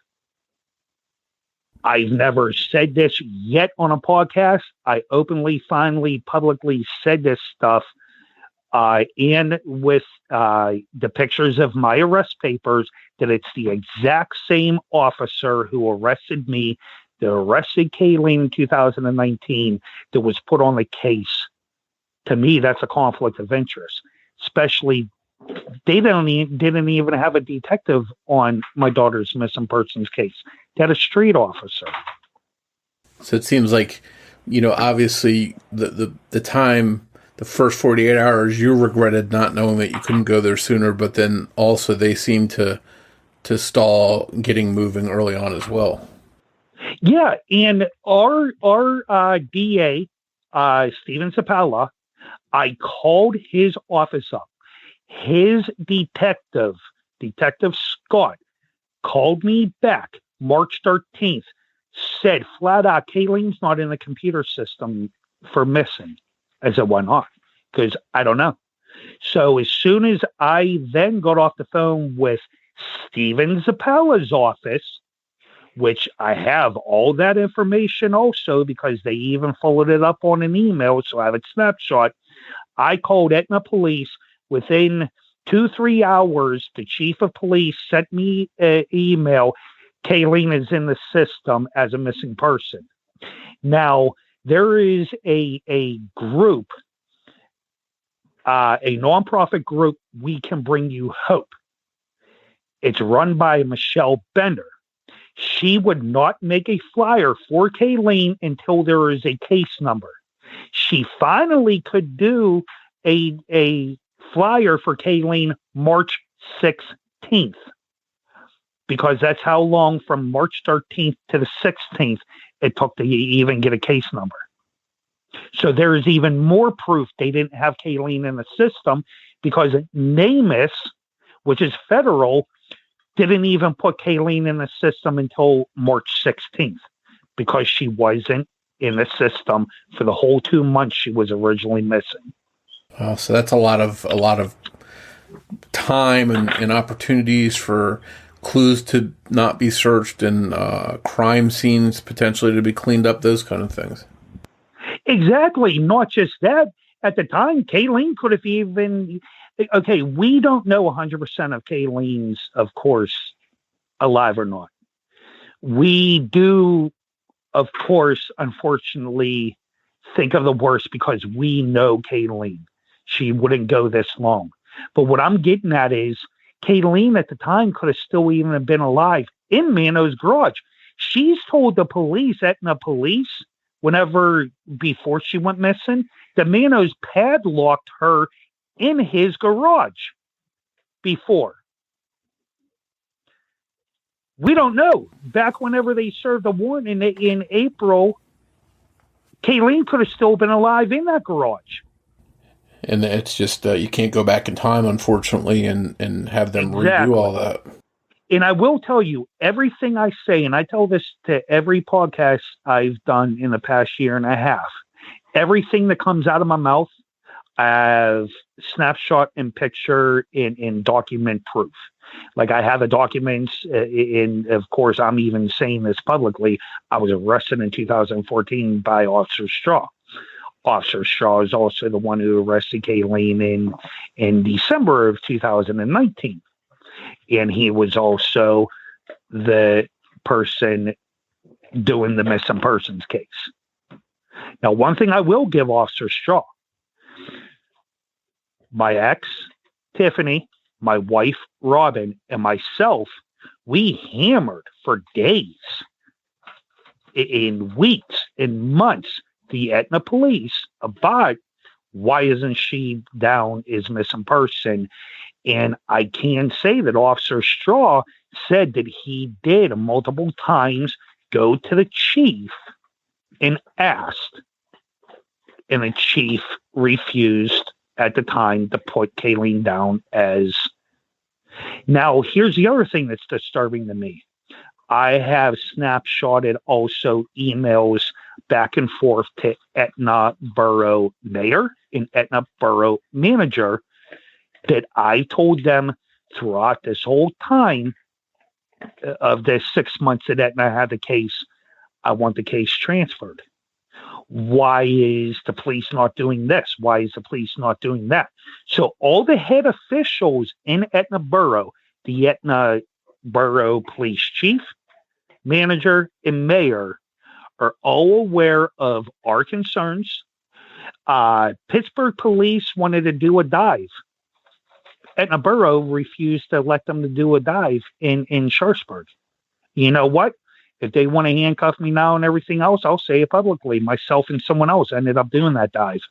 I've never said this yet on a podcast. I openly, finally, publicly said this stuff, and with the pictures of my arrest papers, that it's the exact same officer who arrested me, that arrested Kaylene in 2019, that was put on the case. To me, that's a conflict of interest, especially they didn't even have a detective on my daughter's missing persons case. They had a street officer. So it seems like, obviously the time, the first 48 hours, you regretted not knowing that you couldn't go there sooner, but then also they seem to stall getting moving early on as well. Yeah, and our DA, Steven Zapala, I called his office up. His detective Scott, called me back March 13th, said flat out, Kaylene's not in the computer system for missing. As it went on, because I don't know. So as soon as I then got off the phone with Steven Zapala's office, which I have all that information also because they even followed it up on an email, so I have a snapshot. I called Etna Police. Within 2-3 hours, the chief of police sent me an email. Kaylene is in the system as a missing person. Now, there is a group, a nonprofit group, We Can Bring You Hope. It's run by Michelle Bender. She would not make a flyer for Kaylene until there is a case number. She finally could do a flyer for Kaylene March 16th, because that's how long from March 13th to the 16th it took to even get a case number. So there is even more proof they didn't have Kaylene in the system, because NamUs, which is federal, didn't even put Kaylene in the system until March 16th, because she wasn't in the system for the whole 2 months she was originally missing. So that's a lot of time and opportunities for clues to not be searched and crime scenes potentially to be cleaned up, those kind of things. Exactly. Not just that. At the time, Kaylene could have even... Okay, we don't know 100% of Kaylene's, of course, alive or not. We do, of course, unfortunately, think of the worst because we know Kaylene. She wouldn't go this long. But what I'm getting at is Kaylene at the time could have still even been alive in Mano's garage. She's told the police, Etna Police, before she went missing, that Mano's padlocked her in his garage before. We don't know. Back whenever they served the warrant in April, Kaylene could have still been alive in that garage. And it's just you can't go back in time, unfortunately, and have them redo all that. And I will tell you, everything I say, and I tell this to every podcast I've done in the past year and a half, everything that comes out of my mouth, I have snapshot and picture in document proof. Like I have the documents of course, I'm even saying this publicly. I was arrested in 2014 by Officer Straw. Officer Straw is also the one who arrested Kaylene in December of 2019. And he was also the person doing the missing persons case. Now, one thing I will give Officer Straw, my ex, Tiffany, my wife, Robin, and myself, we hammered for days, in weeks, in months, the Etna Police about why isn't she down as missing person. And I can say that Officer Straw said that he did multiple times go to the chief and asked, and the chief refused at the time to put Kaylene down as. Now, here's the other thing that's disturbing to me. I have snapshotted also emails back and forth to Etna Borough Mayor and Etna Borough Manager that I told them throughout this whole time of the 6 months that Etna had the case, I want the case transferred. Why is the police not doing this? Why is the police not doing that? So all the head officials in Etna Borough, the Etna Borough Police Chief, Manager, and Mayor are all aware of our concerns. Pittsburgh Police wanted to do a dive. Etna Borough refused to let them to do a dive in Sharpsburg. You know what? If they want to handcuff me now and everything else, I'll say it publicly. Myself and someone else ended up doing that dive.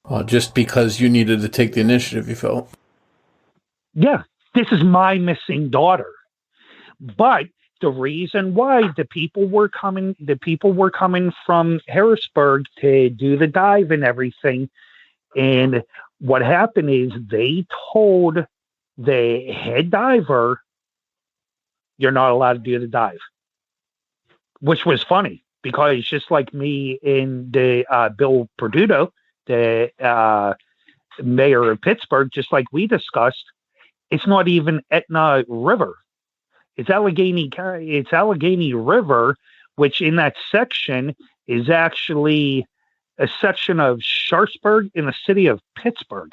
Well, just because you needed to take the initiative, you felt. Yeah, this is my missing daughter. But the reason why the people were coming from Harrisburg to do the dive and everything. And what happened is they told the head diver, you're not allowed to do the dive, which was funny because just like me and the Bill Perduto, the mayor of Pittsburgh, just like we discussed, it's not even Etna River. It's Allegheny River, which in that section is actually a section of Sharpsburg in the city of Pittsburgh.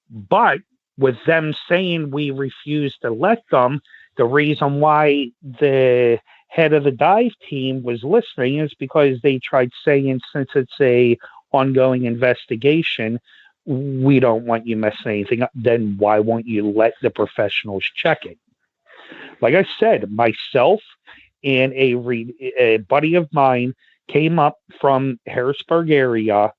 But with them saying we refused to let them, the reason why the head of the dive team was listening is because they tried saying, since it's a ongoing investigation, we don't want you messing anything up. Then why won't you let the professionals check it? Like I said, myself and a buddy of mine came up from Harrisburg area,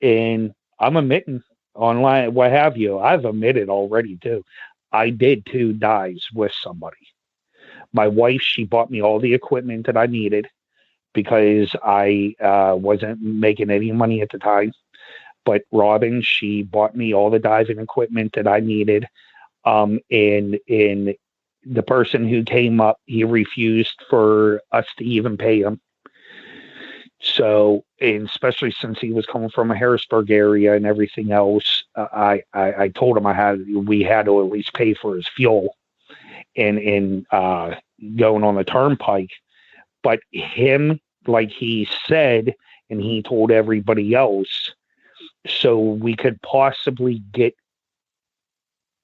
and I'm admitting online, what have you, I've admitted already too. I did 2 dives with somebody. My wife, she bought me all the equipment that I needed because I wasn't making any money at the time. But Robin, she bought me all the diving equipment that I needed. And the person who came up, he refused for us to even pay him. So, and especially since he was coming from a Harrisburg area and everything else, I told him we had to at least pay for his fuel and going on the turnpike. But him, like he said, and he told everybody else, so we could possibly get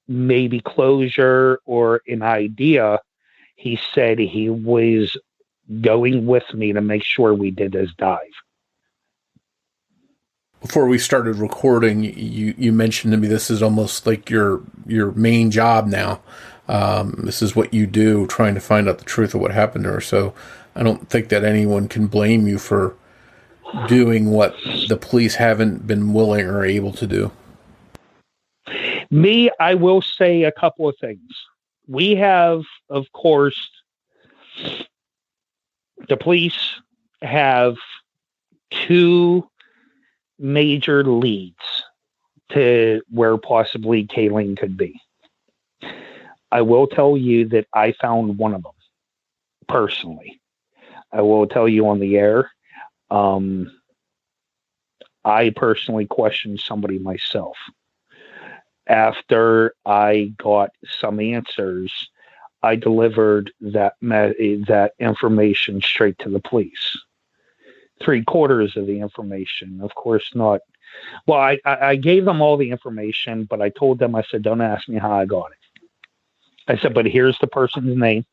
maybe closure or an idea. He said he was going with me to make sure we did this dive. Before we started recording, you mentioned to me this is almost like your main job now. This is what you do, trying to find out the truth of what happened to her. So I don't think that anyone can blame you for doing what the police haven't been willing or able to do. Me, I will say a couple of things. We have, of course, the police have 2 major leads to where possibly Kaylene could be. I will tell you that I found one of them personally. I will tell you on the air. I personally questioned somebody myself. After I got some answers, I delivered that information straight to the police. 3/4 of the information, of course not. Well, I gave them all the information, but I told them, I said, don't ask me how I got it. I said, but here's the person's name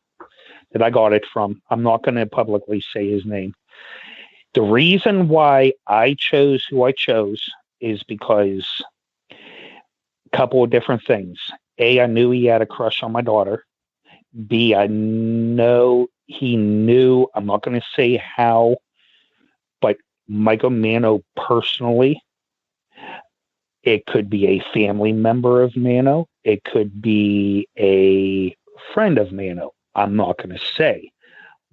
that I got it from. I'm not going to publicly say his name. The reason why I chose who I chose is because a couple of different things. A, I knew he had a crush on my daughter. B, I know he knew, I'm not going to say how, but Michael Mano personally. It could be a family member of Mano. It could be a friend of Mano. I'm not going to say.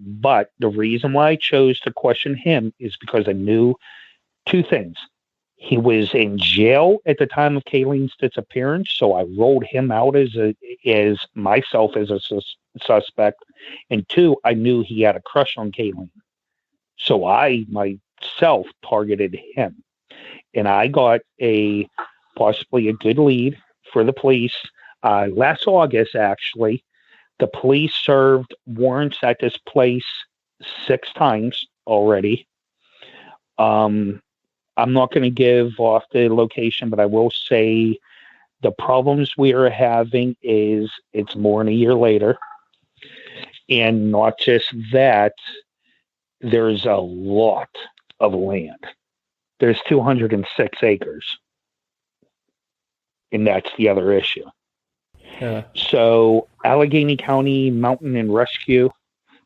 But the reason why I chose to question him is because I knew 2 things. He was in jail at the time of Kaylene's disappearance, so I rolled him out as myself as a suspect. And 2, I knew he had a crush on Kaylene. So I myself targeted him. And I got possibly a good lead for the police. Last August, actually, the police served warrants at this place 6 times already. I'm not going to give off the location, but I will say the problems we are having is it's more than a year later. And not just that, there's a lot of land. There's 206 acres. And that's the other issue. Yeah. So Allegheny County Mountain and Rescue.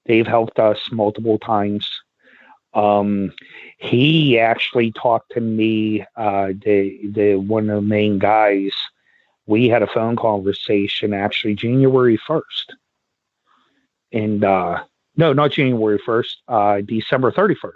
They've helped us multiple times. He actually talked to me, the one of the main guys. We had a phone conversation actually January 1st. And no, not January 1st, December 31st.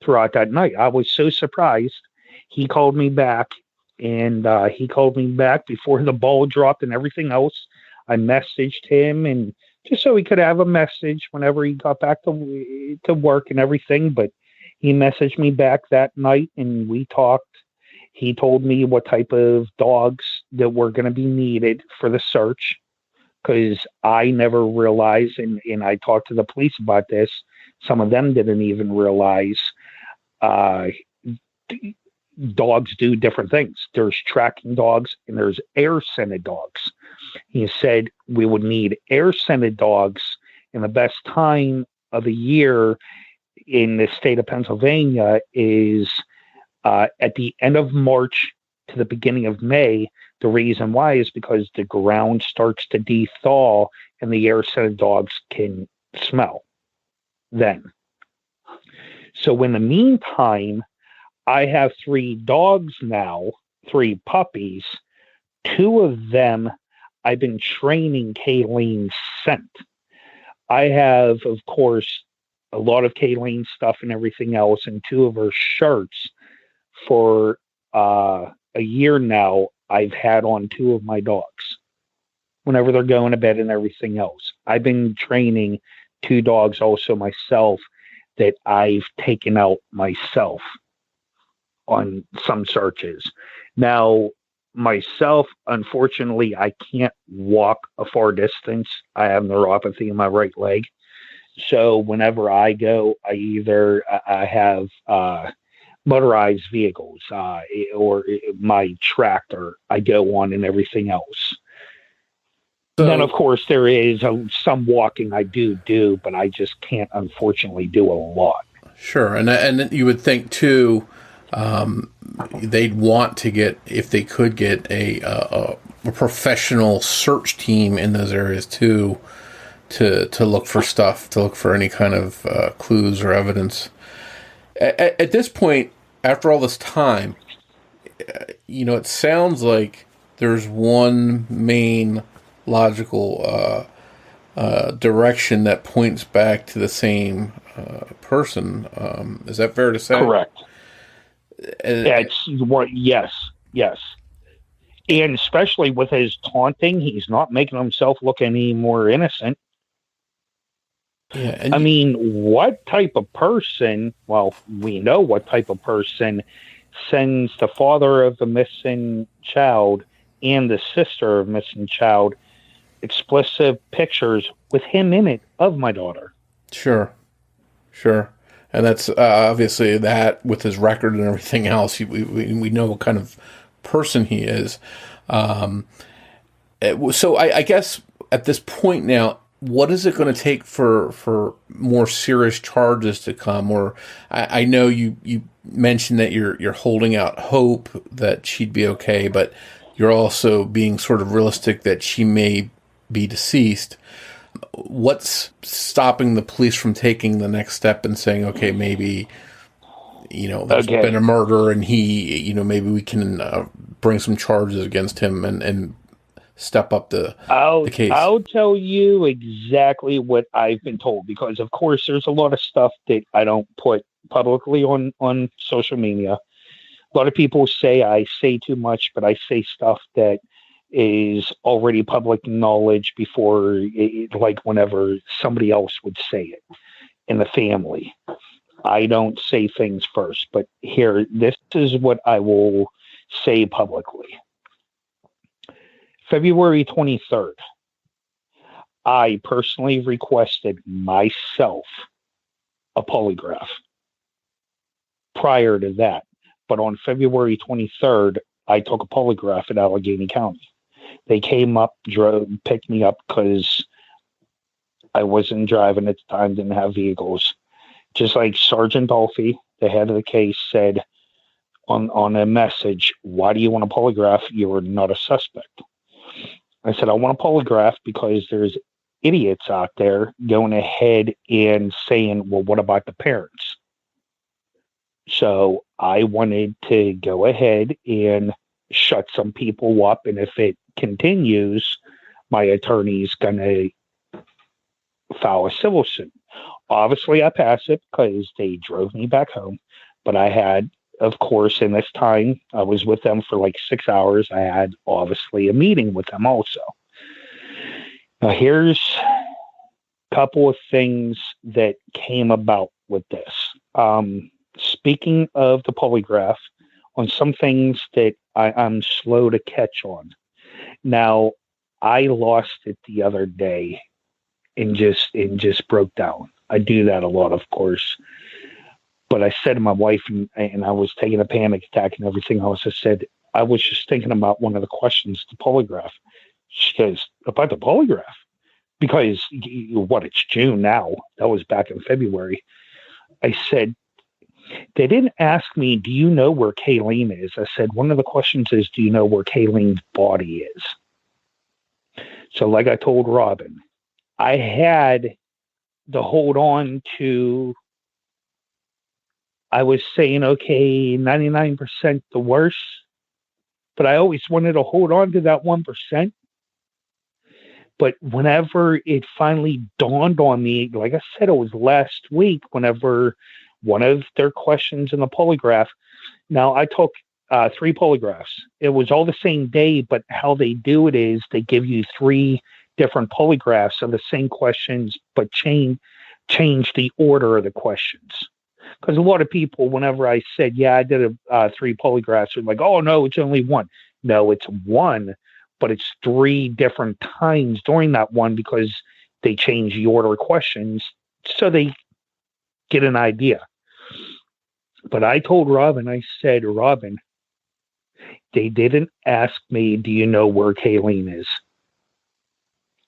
Throughout that night, I was so surprised. He called me back, and he called me back before the ball dropped and everything else. I messaged him, and just so he could have a message whenever he got back to work and everything. But he messaged me back that night, and we talked. He told me what type of dogs that were going to be needed for the search, because I never realized, and I talked to the police about this. Some of them didn't even realize dogs do different things. There's tracking dogs and there's air-scented dogs. He said we would need air-scented dogs, and the best time of the year in the state of Pennsylvania is at the end of March to the beginning of May. The reason why is because the ground starts to de-thaw and the air-scented dogs can smell then. So in the meantime, I have 3 dogs now, 3 puppies. 2 of them I've been training Kaylene scent. I have, of course, a lot of Kaylene stuff and everything else, and 2 of her shirts. For a year now, I've had on 2 of my dogs whenever they're going to bed and everything else. I've been training 2 dogs also myself that I've taken out myself on some searches. Now, myself, unfortunately, I can't walk a far distance. I have neuropathy in my right leg. So whenever I go, I have motorized vehicles or my tractor I go on and everything else. So, then, of course, there is some walking I do, but I just can't, unfortunately, do a lot. Sure. And you would think, too, they'd want to get, if they could get a professional search team in those areas, too, to look for stuff, to look for any kind of clues or evidence. At this point, after all this time, it sounds like there's one main logical direction that points back to the same person. Is that fair to say? Correct. That's what. Yes. And especially with his taunting, he's not making himself look any more innocent. Yeah, I mean, what type of person? Well, we know what type of person sends the father of the missing child and the sister of missing child explicit pictures with him in it of my daughter. Sure. And that's obviously that with his record and everything else, we know what kind of person he is. So I guess at this point now, what is it going to take for more serious charges to come? Or I know you mentioned that you're holding out hope that she'd be okay, but you're also being sort of realistic that she may be deceased. What's stopping the police from taking the next step and saying, okay, maybe, there's been a murder and he, maybe we can bring some charges against him and step up the case? I'll tell you exactly what I've been told, because of course there's a lot of stuff that I don't put publicly on social media. A lot of people say I say too much, but I say stuff that is already public knowledge before, like whenever somebody else would say it in the family. I don't say things first, but here, this is what I will say publicly. February 23rd, I personally requested myself a polygraph prior to that. But on February 23rd, I took a polygraph at Allegheny County. They came up, picked me up because I wasn't driving at the time, didn't have vehicles. Just like Sergeant Dolphy, the head of the case, said on a message, "Why do you want a polygraph? You're not a suspect." I said, I want a polygraph because there's idiots out there going ahead and saying, well, what about the parents? So I wanted to go ahead and shut some people up. And if it continues, my attorney's going to file a civil suit. Obviously, I passed it because they drove me back home. But I had, of course, in this time, I was with them for like 6 hours. I had, obviously, a meeting with them also. Now, here's a couple of things that came about with this. Speaking of the polygraph, on some things that I'm slow to catch on. Now, I lost it the other day and just broke down. I do that a lot, of course. But I said to my wife, and I was taking a panic attack and everything else, I said, I was just thinking about one of the questions, the polygraph. She goes, about the polygraph? Because, it's June now. That was back in February. I said, they didn't ask me, do you know where Kaylene is? I said, one of the questions is, do you know where Kaylene's body is? So like I told Robin, I had to hold on to, I was saying, okay, 99% the worst, but I always wanted to hold on to that 1%. But whenever it finally dawned on me, like I said, it was last week, whenever one of their questions in the polygraph, now I took 3 polygraphs. It was all the same day, but how they do it is they give you 3 different polygraphs of the same questions, but change the order of the questions. Because a lot of people, whenever I said, yeah, I did 3 polygraphs, were like, oh, no, it's only 1. No, it's 1, but it's 3 different times during that one because they change the order of questions so they get an idea. But I told Robin, I said, Robin, they didn't ask me, do you know where Kaylene is?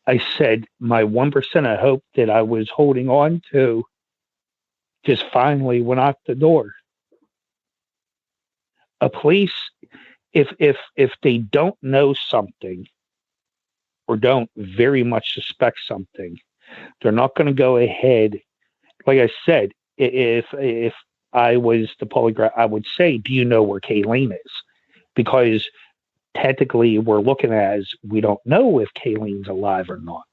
I said, my 1% of hope that I was holding on to just finally went out the door. A police, if they don't know something or don't very much suspect something, they're not going to go ahead. Like I said, if I was the polygraph, I would say, do you know where Kaylene is? Because technically we're looking at as we don't know if Kaylene's alive or not.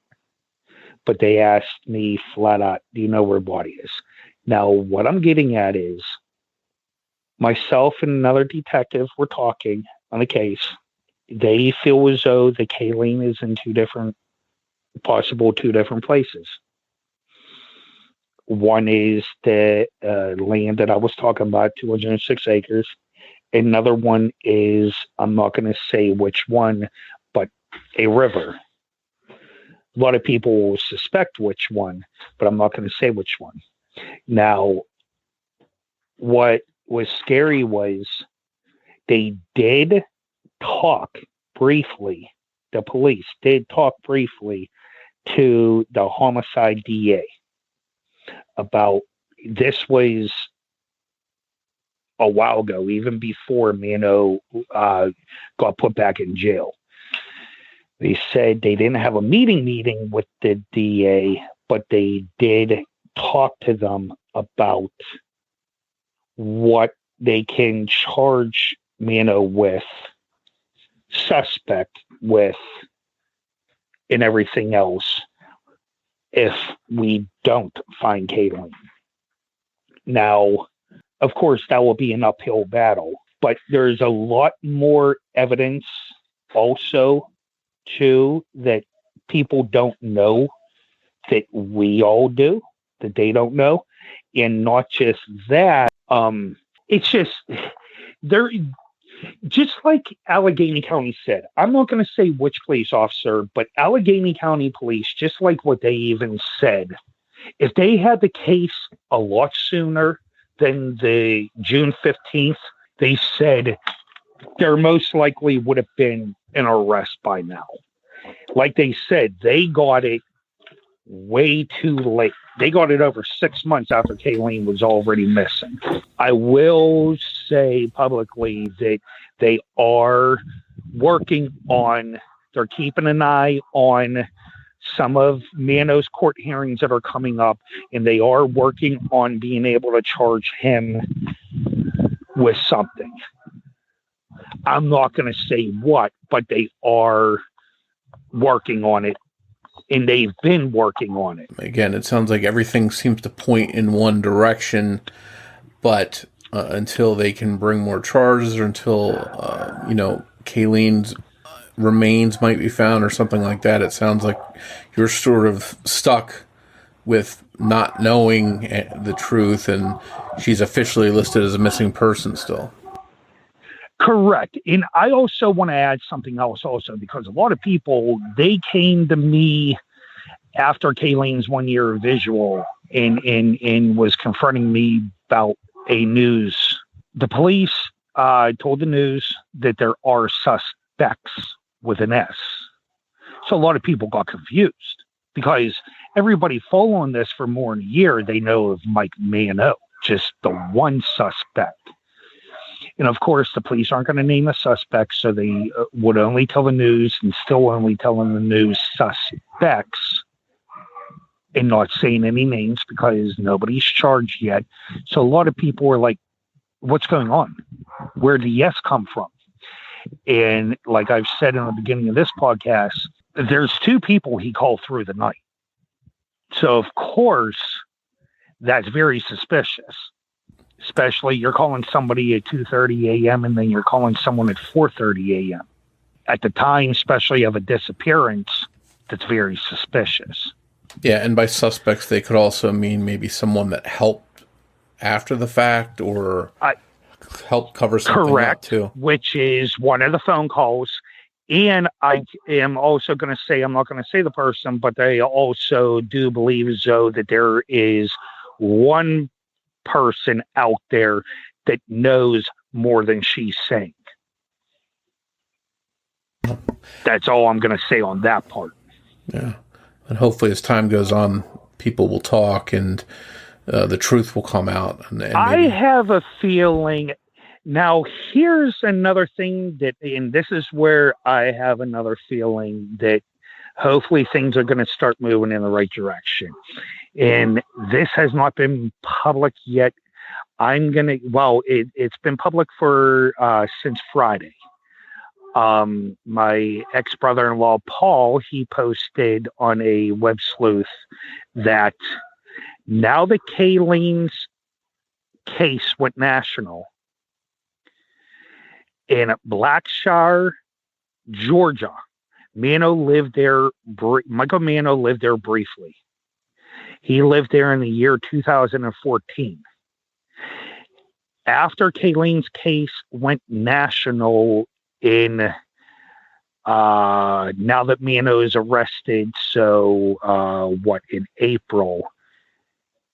But they asked me flat out, do you know where her body is? Now, what I'm getting at is myself and another detective were talking on the case. They feel as though the Kaylene is in 2 different places. One is the land that I was talking about, 206 acres. Another one is, I'm not going to say which one, but a river. A lot of people will suspect which one, but I'm not going to say which one. Now, what was scary was they did talk briefly, the police did talk briefly to the homicide DA about, this was a while ago, even before Mano got put back in jail. They said they didn't have a meeting with the DA, but they did talk to them about what they can charge Mano with, suspect with, and everything else if we don't find Kaylene. Now, of course, that will be an uphill battle, but there's a lot more evidence also, too, that people don't know that we all do, that they don't know. And not just that, it's just, they're just like Allegheny County said. I'm not going to say which police officer, but Allegheny County Police, just like what they even said, if they had the case a lot sooner than the June 15th, they said there most likely would have been an arrest by now. Like they said, they got it way too late. They got it over 6 months after Kaylene was already missing. I will say publicly that they are working on They're keeping an eye on some of Mano's court hearings that are coming up, and they are working on being able to charge him with something. I'm not going to say what, but they are working on it, and they've been working on it. Again, it sounds like everything seems to point in one direction, but until they can bring more charges, or until Kaylene's remains might be found or something like that, it sounds like you're sort of stuck with not knowing the truth, and she's officially listed as a missing person still. Correct. And I also want to add something else also, because a lot of people, they came to me after Kaylene's 1 year visual and was confronting me about a news. The police told the news that there are suspects with an S. So a lot of people got confused, because everybody following this for more than a year, they know of Mike Mano, just the one suspect. And of course, the police aren't going to name a suspect, so they would only tell the news, and still only telling the news suspects, and not saying any names because nobody's charged yet. So a lot of people were like, what's going on? Where did the yes come from? And like I've said in the beginning of this podcast, there's two people he called through the night. So of course, that's very suspicious. Especially you're calling somebody at 2:30 a.m. and then you're calling someone at 4:30 a.m. At the time, especially of a disappearance, that's very suspicious. Yeah, and by suspects, they could also mean maybe someone that helped after the fact, or helped cover something correct, up too. Which is one of the phone calls. And I am also going to say, I'm not going to say the person, but they also do believe as though that there is one person out there that knows more than she's saying. That's all I'm going to say on that part. Yeah. And hopefully as time goes on, people will talk and the truth will come out. And I have a feeling. Now, here's another thing and this is where I have another feeling that hopefully things are going to start moving in the right direction. And this has not been public yet. It's been public for since Friday. My ex-brother-in-law, Paul, he posted on a web sleuth that now that Kaylene's case went national, in Blackshire, Georgia, Michael Mano lived there briefly. He lived there in the year 2014. After Kaylene's case went national now that Mano is arrested, in April,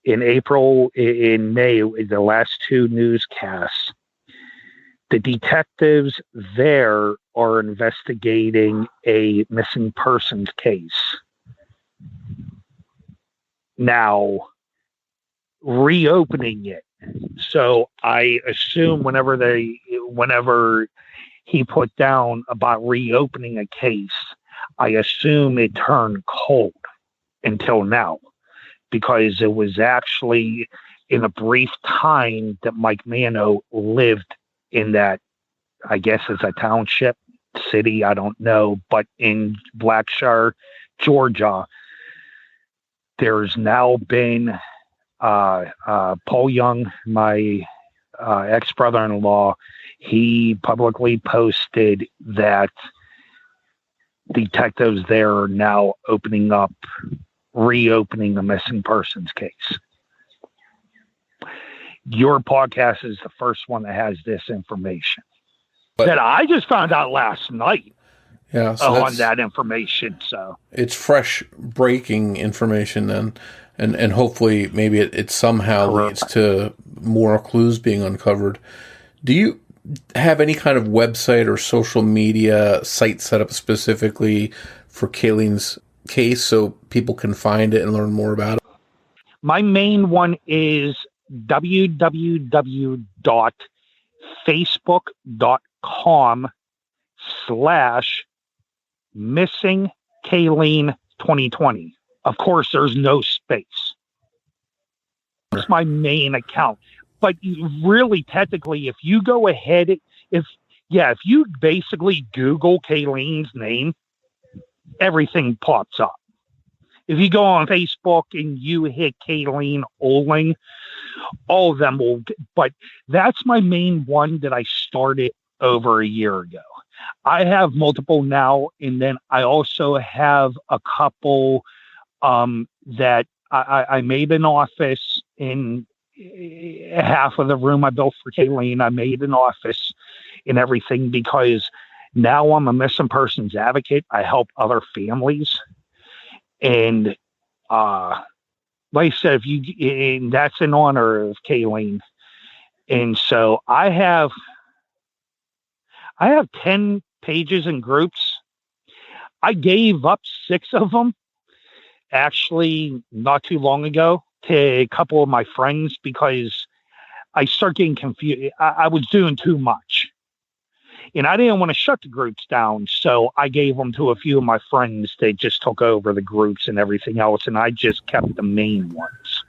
in May, the last two newscasts, the detectives there are investigating a missing persons case. Now, reopening it. So I assume whenever he put down about reopening a case, I assume it turned cold until now, because it was actually in a brief time that Mike Mano lived in that, I guess it's a township, city, I don't know, but in Blackshire, Georgia, there's now been Paul Young, my ex-brother-in-law, he publicly posted that detectives there are now reopening a missing persons case. Your podcast is the first one that has this information that I just found out last night. Yeah, so on that information. So it's fresh breaking information then, and hopefully maybe it somehow leads to more clues being uncovered. Do you have any kind of website or social media site set up specifically for Kaylene's case so people can find it and learn more about it? My main one is www.facebook.com/ Missing Kaylene 2020. Of course, there's no space. That's my main account. But really, technically, if you go ahead, if you basically Google Kaylene's name, everything pops up. If you go on Facebook and you hit Kaylene Oehling, all of them will. But that's my main one that I started over a year ago. I have multiple now, and then I also have a couple that I made an office in half of the room I built for Kaylene. I made an office and everything because now I'm a missing persons advocate. I help other families. And like I said, and that's in honor of Kaylene. And so I have 10 pages and groups. I gave up 6 of them actually not too long ago to a couple of my friends because I start getting confused. I was doing too much. And I didn't want to shut the groups down, so I gave them to a few of my friends. They just took over the groups and everything else, and I just kept the main ones.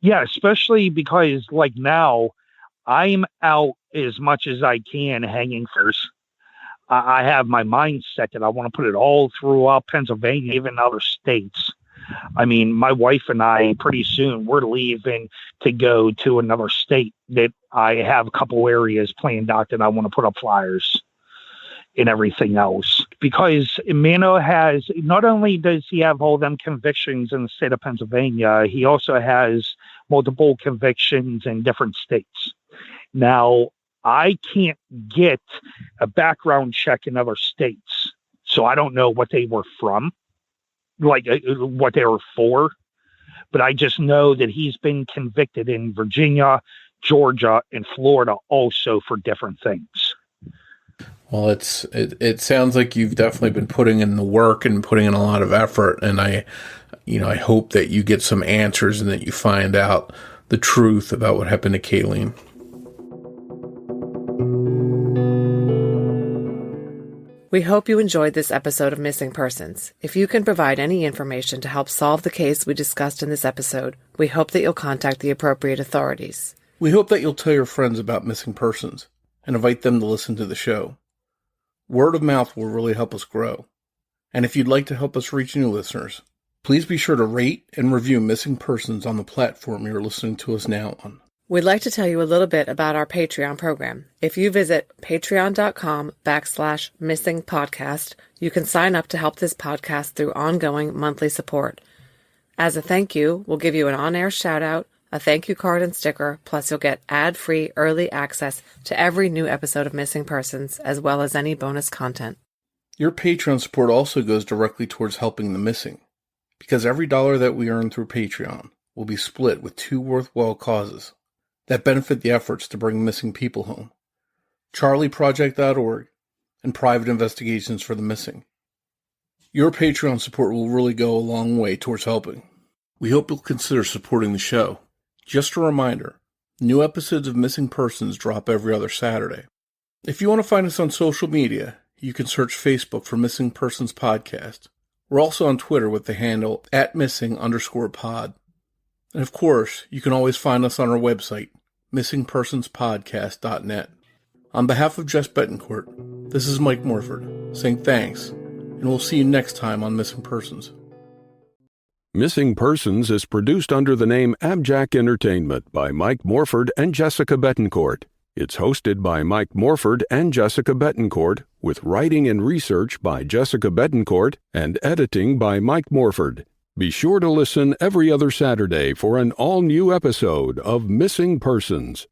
Yeah, especially because, like, now I'm out as much as I can hanging first. I have my mindset that I want to put it all throughout Pennsylvania, even other states. I mean, my wife and I, pretty soon, we're leaving to go to another state that I have a couple areas planned out that I want to put up flyers and everything else. Because Mano has, not only does he have all them convictions in the state of Pennsylvania, he also has multiple convictions in different states. Now, I can't get a background check in other states, so I don't know what they were from. Like what they were for, but I just know that he's been convicted in Virginia, Georgia, and Florida also for different things. Well, it sounds like you've definitely been putting in the work and putting in a lot of effort, and I hope that you get some answers and that you find out the truth about what happened to Kaylene. We hope you enjoyed this episode of Missing Persons. If you can provide any information to help solve the case we discussed in this episode, we hope that you'll contact the appropriate authorities. We hope that you'll tell your friends about Missing Persons and invite them to listen to the show. Word of mouth will really help us grow. And if you'd like to help us reach new listeners, please be sure to rate and review Missing Persons on the platform you're listening to us now on. We'd like to tell you a little bit about our Patreon program. If you visit patreon.com/missingpodcast, you can sign up to help this podcast through ongoing monthly support. As a thank you, we'll give you an on-air shout-out, a thank you card and sticker, plus you'll get ad-free early access to every new episode of Missing Persons, as well as any bonus content. Your Patreon support also goes directly towards helping the missing, because every dollar that we earn through Patreon will be split with 2 worthwhile causes that benefit the efforts to bring missing people home: CharlieProject.org and Private Investigations for the Missing. Your Patreon support will really go a long way towards helping. We hope you'll consider supporting the show. Just a reminder, new episodes of Missing Persons drop every other Saturday. If you want to find us on social media, you can search Facebook for Missing Persons Podcast. We're also on Twitter with the handle @missing_pod. And of course, you can always find us on our website, missingpersonspodcast.net. On behalf of Jess Betancourt, this is Mike Morford, saying thanks, and we'll see you next time on Missing Persons. Missing Persons is produced under the name AbJack Entertainment by Mike Morford and Jessica Betancourt. It's hosted by Mike Morford and Jessica Betancourt, with writing and research by Jessica Betancourt and editing by Mike Morford. Be sure to listen every other Saturday for an all-new episode of Missing Persons.